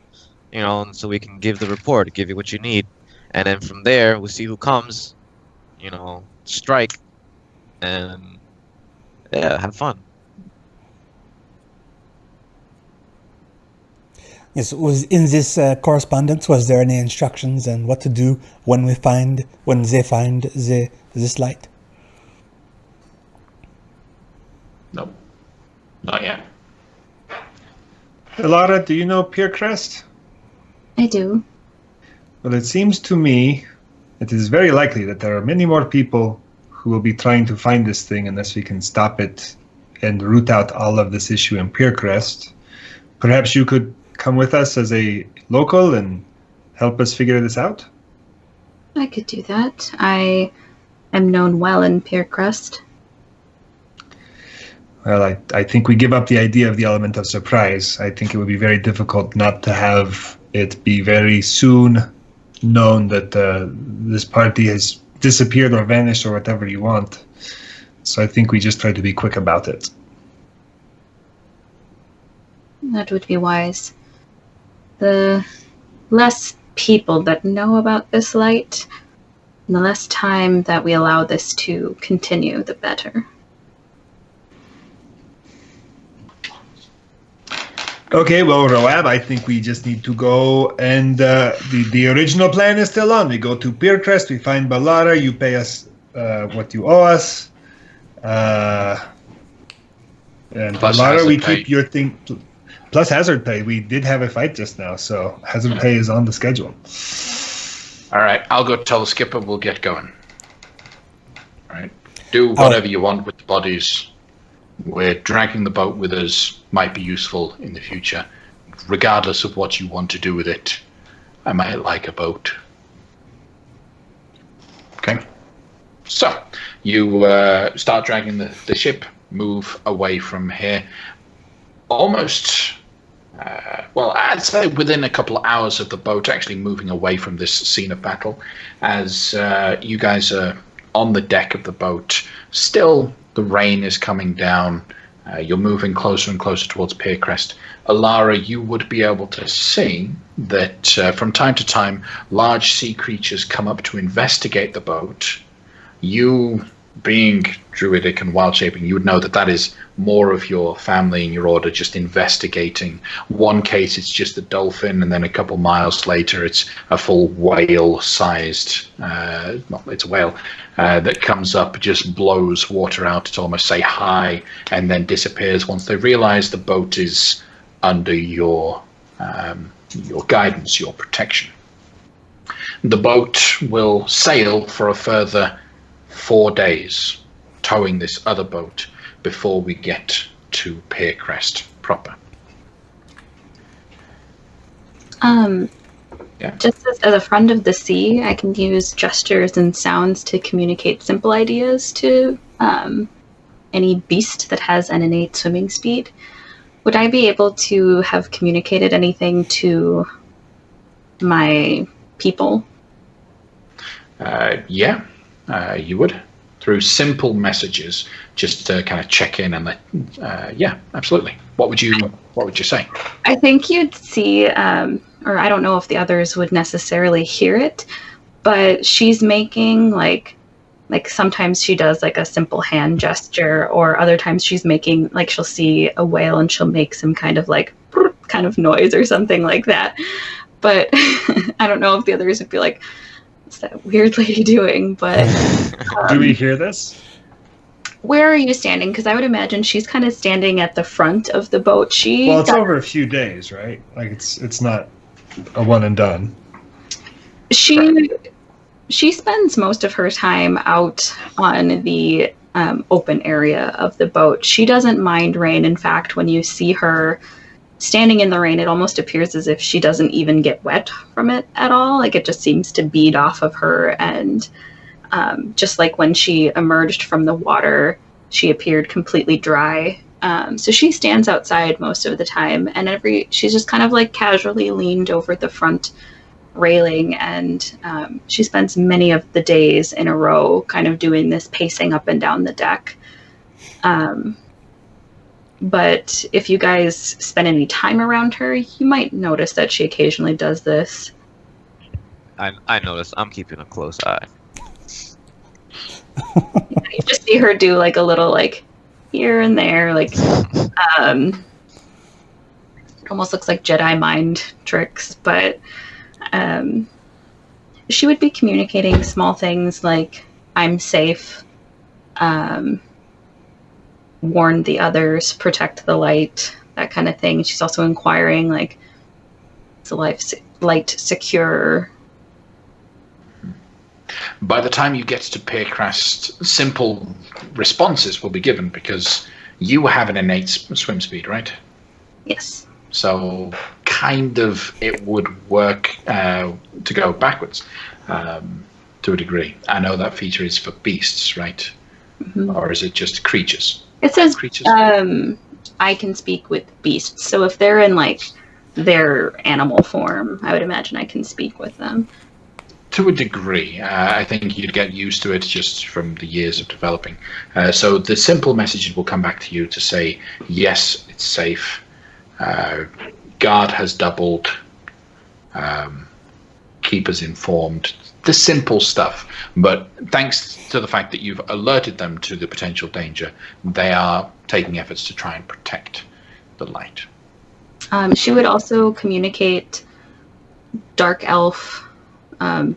And so we can give the report, give you what you need, and then from there we'll see who comes. Strike, and yeah, have fun. Yes, was in this correspondence, was there any instructions on what to do when they find this light? Nope. Not yet. Elara, do you know Piercrest? I do. Well, it seems to me it is very likely that there are many more people who will be trying to find this thing unless we can stop it and root out all of this issue in Piercrest. Perhaps you could come with us as a local and help us figure this out? I could do that. I am known well in Piercrest. Well, I think we give up the idea of the element of surprise. I think it would be very difficult not to have it be very soon known that this party has disappeared or vanished or whatever you want. So I think we just try to be quick about it. That would be wise. The less people that know about this light, and the less time that we allow this to continue, the better. Okay, well, Roab, I think we just need to go, and the original plan is still on. We go to Piercrest, we find Balara, you pay us what you owe us, and Plus Balara, we hazard pay. keep your thing, plus hazard pay. We did have a fight just now, so hazard pay is on the schedule. All right, I'll go tell the skipper we'll get going. All right, do whatever you want with the bodies. We're dragging the boat with us, might be useful in the future. Regardless of what you want to do with it, I might like a boat. Okay. So, you start dragging the ship, move away from here. Almost, well, I'd say within a couple of hours of the boat actually moving away from this scene of battle, as you guys are on the deck of the boat. Still, the rain is coming down. You're moving closer and closer towards Piercrest. Alara, you would be able to see that from time to time, large sea creatures come up to investigate the boat. You, being druidic and wild shaping, you would know that that is more of your family and your order just investigating. One case, it's just a dolphin, and then a couple miles later, it's a full whale-sized, well, it's a whale, that comes up, just blows water out to almost say hi, and then disappears once they realize the boat is under your guidance, your protection. The boat will sail for a further 4 days, towing this other boat before we get to Piercrest proper. Yeah. Just as a friend of the sea, I can use gestures and sounds to communicate simple ideas to any beast that has an innate swimming speed. Would I be able to have communicated anything to my people? Yeah, you would. Through simple messages, just to kind of check in and yeah, absolutely. What would you say? I think you'd see, or I don't know if the others would necessarily hear it, but she's making like sometimes she does like a simple hand gesture, or other times she's making like she'll see a whale and she'll make some kind of like kind of noise or something like that. But I don't know if the others would be like, what's that weird lady doing? But do we hear this? Where are you standing? Because I would imagine she's kind of standing at the front of the boat. Well, it's over a few days, right? Like it's not a one and done. She spends most of her time out on the open area of the boat. She doesn't mind rain. In fact, when you see her standing in the rain, it almost appears as if she doesn't even get wet from it at all. Like it just seems to bead off of her, and just like when she emerged from the water, she appeared completely dry. So she stands outside most of the time, and she's just kind of like casually leaned over the front railing, and she spends many of the days in a row kind of doing this pacing up and down the deck. But if you guys spend any time around her, you might notice that she occasionally does this. I noticed. I'm keeping a close eye. You just see her do like a little like here and there, like it almost looks like Jedi mind tricks, but she would be communicating small things like I'm safe, warn the others, protect the light, that kind of thing. She's also inquiring, like, is the light secure? By the time you get to Peercrest, simple responses will be given because you have an innate swim speed, right? Yes. So kind of it would work to go backwards to a degree. I know that feature is for beasts, right? Mm-hmm. Or is it just creatures? It says creatures? I can speak with beasts. So if they're in like their animal form, I would imagine I can speak with them. To a degree. I think you'd get used to it just from the years of developing. So the simple message will come back to you to say, yes, it's safe. Guard has doubled. Keep us informed. The simple stuff. But thanks to the fact that you've alerted them to the potential danger, they are taking efforts to try and protect the light. She would also communicate dark elf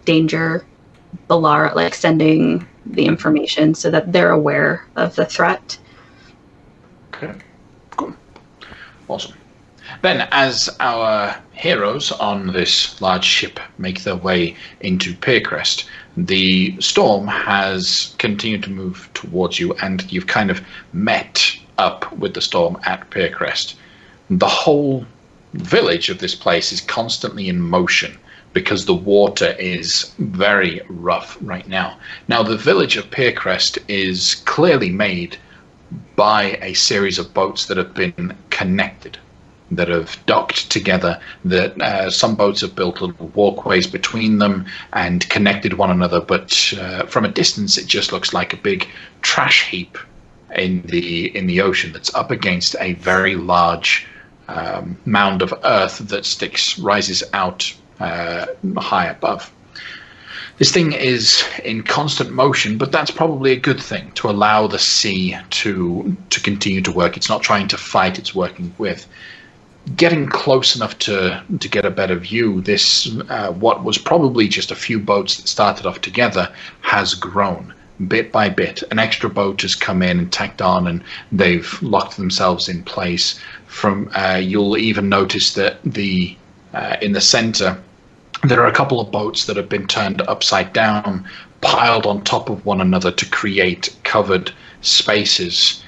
danger, Balara, like sending the information so that they're aware of the threat. Okay, cool. Awesome. Then, as our heroes on this large ship make their way into Peercrest, the storm has continued to move towards you, and you've kind of met up with the storm at Peercrest. The whole village of this place is constantly in motion because the water is very rough right now. Now, the village of Peercrest is clearly made by a series of boats that have been connected, that have docked together, that some boats have built little walkways between them and connected one another, but from a distance it just looks like a big trash heap in the ocean that's up against a very large mound of earth that rises out high above. This thing is in constant motion, but that's probably a good thing, to allow the sea to continue to work. It's not trying to fight, it's working with. Getting close enough to get a better view, this what was probably just a few boats that started off together has grown bit by bit. An extra boat has come in and tacked on, and they've locked themselves in place. You'll even notice that in the center there are a couple of boats that have been turned upside down, piled on top of one another to create covered spaces.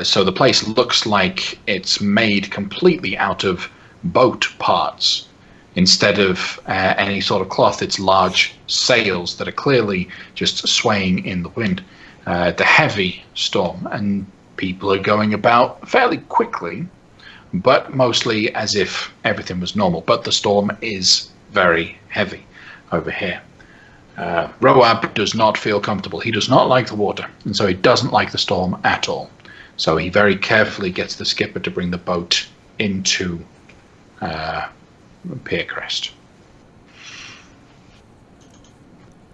So the place looks like it's made completely out of boat parts. Instead of any sort of cloth, it's large sails that are clearly just swaying in the wind. The heavy storm, and people are going about fairly quickly, but mostly as if everything was normal. But the storm is very heavy over here. Roab does not feel comfortable. He does not like the water, and so he doesn't like the storm at all. So he very carefully gets the skipper to bring the boat into Peercrest.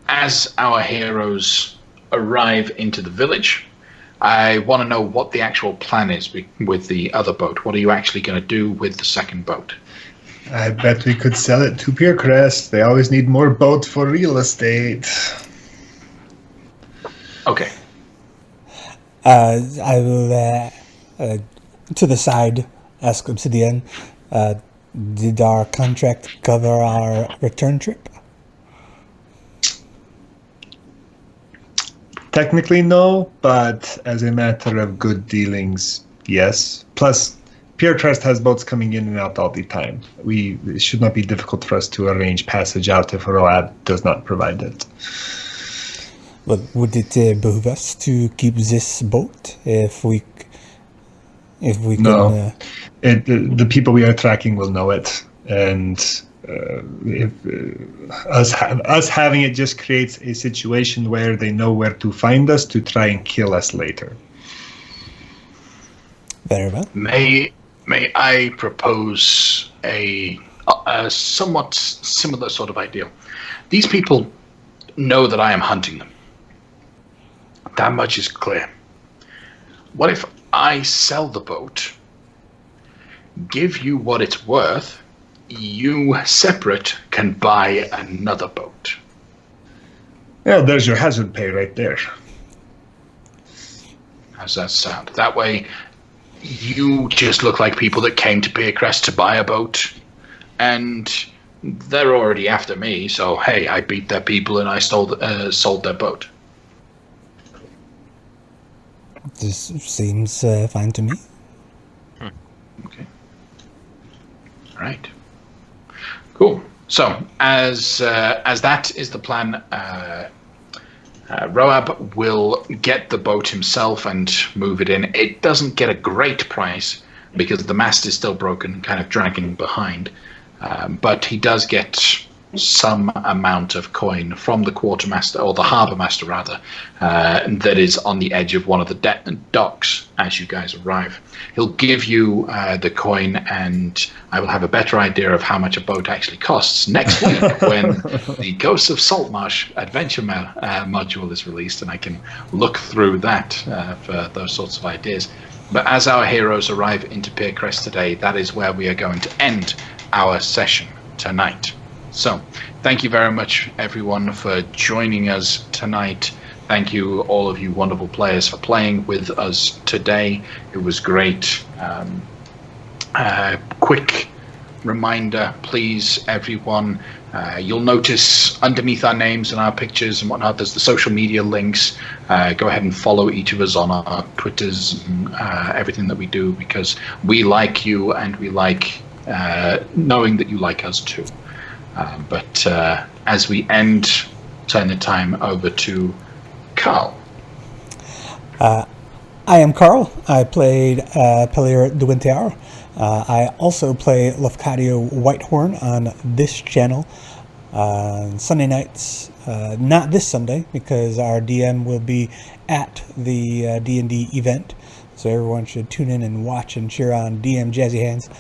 As our heroes arrive into the village, I want to know what the actual plan is with the other boat. What are you actually going to do with the second boat? I bet we could sell it to Peercrest. They always need more boats for real estate. Okay. I will, to the side, ask Obsidian, did our contract cover our return trip? Technically no, but as a matter of good dealings, yes. Plus, Peercrest has boats coming in and out all the time. It should not be difficult for us to arrange passage out if Roab does not provide it. Well, would it behoove us to keep this boat if we no. The people we are tracking will know it, and us having it just creates a situation where they know where to find us to try and kill us later. Very well. May I propose a somewhat similar sort of idea? These people know that I am hunting them. That much is clear. What if I sell the boat, give you what it's worth, you separate can buy another boat? Well, there's your hazard pay right there. How's that sound? That way, you just look like people that came to Peercrest to buy a boat, and they're already after me. So hey, I beat their people and I sold their boat. This seems fine to me. Okay. All right. Cool. So as that is the plan, Roab will get the boat himself and move it in. It doesn't get a great price because the mast is still broken, kind of dragging behind. But he does get some amount of coin from the quartermaster, or the harbour master rather, that is on the edge of one of the docks as you guys arrive. He'll give you the coin, and I will have a better idea of how much a boat actually costs next week when the Ghosts of Saltmarsh adventure module is released, and I can look through that for those sorts of ideas. But as our heroes arrive into Peercrest today, that is where we are going to end our session tonight. So, thank you very much, everyone, for joining us tonight. Thank you, all of you wonderful players, for playing with us today. It was great. Quick reminder, please, everyone. You'll notice underneath our names and our pictures and whatnot, there's the social media links. Go ahead and follow each of us on our Twitters and everything that we do, because we like you and we like knowing that you like us too. But as we end, turn the time over to Carl. I am Carl. I played Pellier de Winter. I also play Lafcadio Whitehorn on this channel Sunday nights. Not this Sunday, because our DM will be at the D&D event. So everyone should tune in and watch and cheer on DM Jazzy Hands.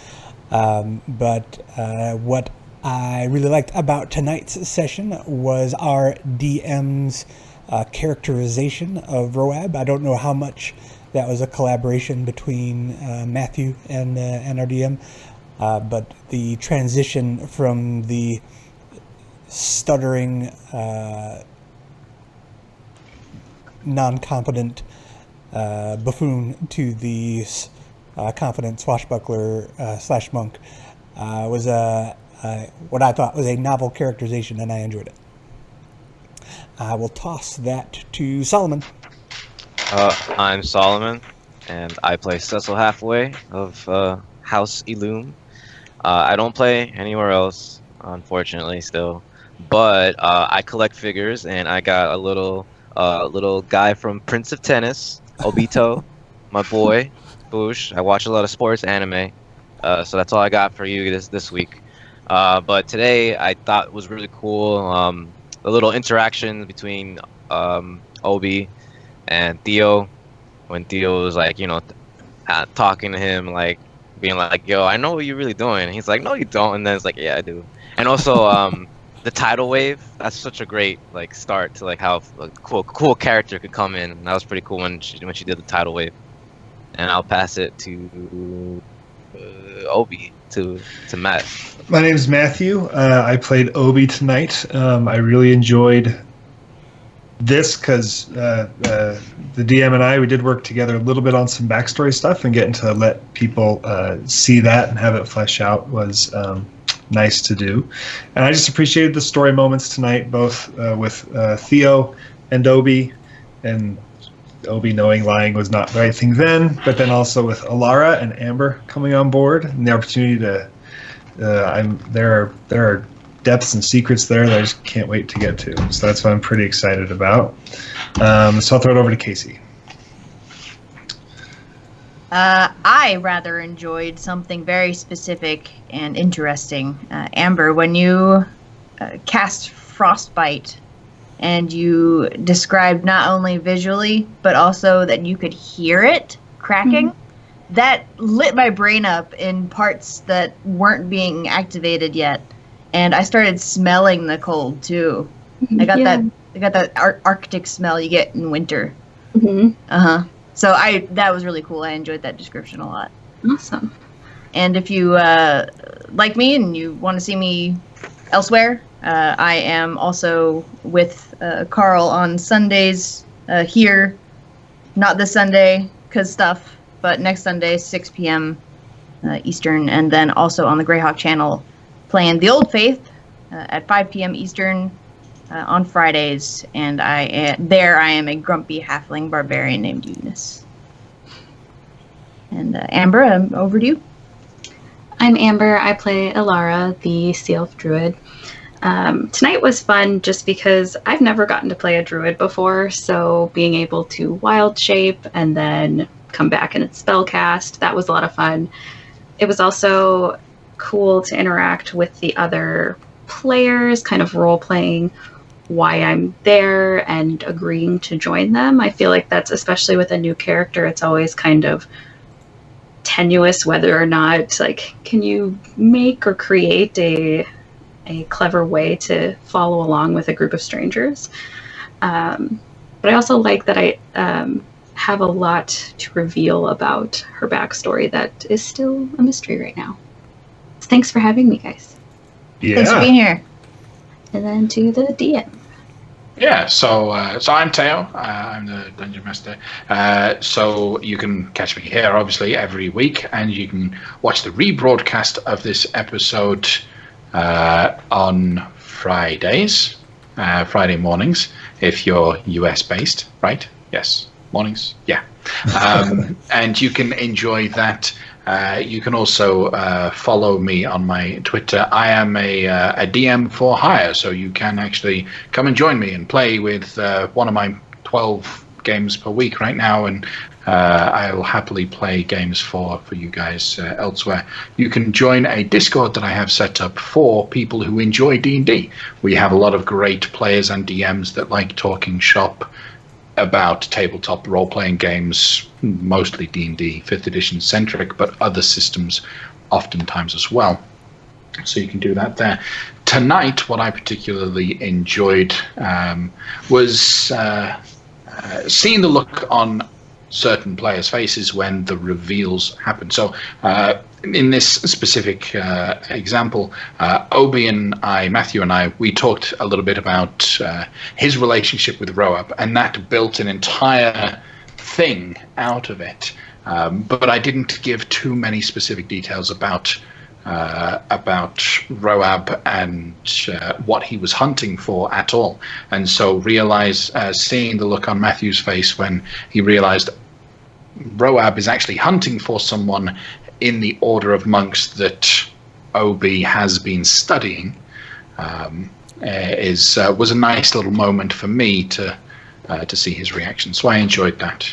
But what I really liked about tonight's session was our DM's characterization of Roab. I don't know how much that was a collaboration between Matthew and our DM, but the transition from the stuttering, non-competent buffoon to the confident swashbuckler / monk was what I thought was a novel characterization, and I enjoyed it. I will toss that to Solomon. I'm Solomon, and I play Cecil Halfway of House Illume. I don't play anywhere else, unfortunately, still. But I collect figures, and I got a little guy from Prince of Tennis, Obito, my boy, Boosh. I watch a lot of sports anime, so that's all I got for you this week. But today I thought was really cool. The little interaction between Obi and Theo, when Theo was like, talking to him, like being like, "Yo, I know what you're really doing." And he's like, "No, you don't." And then it's like, "Yeah, I do." And also, the tidal wave. That's such a great start to how a cool character could come in. And that was pretty cool when she did the tidal wave. And I'll pass it to Obi to Matt. My name is Matthew. I played Obi tonight. I really enjoyed this because the DM and we did work together a little bit on some backstory stuff, and getting to let people see that and have it flesh out was nice to do. And I just appreciated the story moments tonight, both with Theo and Obi, and Obi knowing lying was not the right thing then, but then also with Alara and Amber coming on board, and the opportunity to there are depths and secrets there that I just can't wait to get to. So that's what I'm pretty excited about. So I'll throw it over to Casey. I rather enjoyed something very specific and interesting. Amber, when you cast Frostbite and you described not only visually, but also that you could hear it cracking, that lit my brain up in parts that weren't being activated yet. And I started smelling the cold too. I got that Arctic smell you get in winter. So that was really cool. I enjoyed that description a lot. Awesome. And if you like me and you want to see me elsewhere, I am also with Carl on Sundays here not this Sunday because stuff, but next Sunday, 6 p.m. Eastern, and then also on the Greyhawk channel, playing The Old Faith at 5 p.m. Eastern on Fridays. And I am a grumpy halfling barbarian named Eunice. And Amber, I'm over to you. I'm Amber. I play Ilara, the Sea Elf Druid. Tonight was fun just because I've never gotten to play a druid before, so being able to wild shape and then come back and spellcast, that was a lot of fun. It was also cool to interact with the other players, kind of role-playing why I'm there and agreeing to join them. I feel like that's, especially with a new character, it's always kind of tenuous whether or not, like, can you make or create a clever way to follow along with a group of strangers. But I also like that I have a lot to reveal about her backstory that is still a mystery right now. So thanks for having me, guys. Yeah. Thanks for being here. And then to the DM. Yeah, so I'm Teo. I'm the Dungeon Master. So you can catch me here, obviously, every week, and you can watch the rebroadcast of this episode on Fridays, Friday mornings, if you're US based, right? Yes, mornings, yeah. And you can enjoy that. You can also follow me on my Twitter. I am a DM for hire, so you can actually come and join me and play with one of my 12 games per week right now, and I'll happily play games for you guys elsewhere. You can join a Discord that I have set up for people who enjoy D&D. We have a lot of great players and DMs that like talking shop about tabletop role-playing games, mostly D&D 5th edition centric, but other systems oftentimes as well. So you can do that there. Tonight, what I particularly enjoyed was seeing the look on certain players' faces when the reveals happen. So in this specific example, Obi and I, Matthew and I, we talked a little bit about his relationship with Roab, and that built an entire thing out of it. But I didn't give too many specific details about Roab and what he was hunting for at all. And so seeing the look on Matthew's face when he realized Roab is actually hunting for someone in the order of monks that Obi has been studying was a nice little moment for me to see his reaction. So I enjoyed that.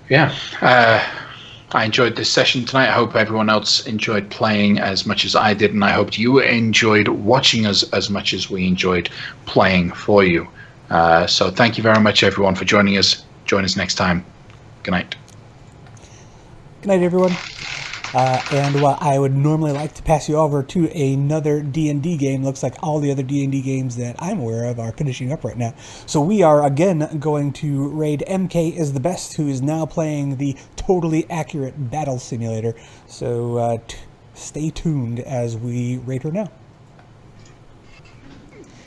Yeah. I enjoyed this session tonight. I hope everyone else enjoyed playing as much as I did, and I hope you enjoyed watching us as much as we enjoyed playing for you. So thank you very much, everyone, for joining us. Join us next time. Good night. Good night, everyone. And while I would normally like to pass you over to another D&D game, looks like all the other D&D games that I'm aware of are finishing up right now. So we are again going to raid MK is the Best, who is now playing the totally accurate battle simulator. So stay tuned as we raid her now.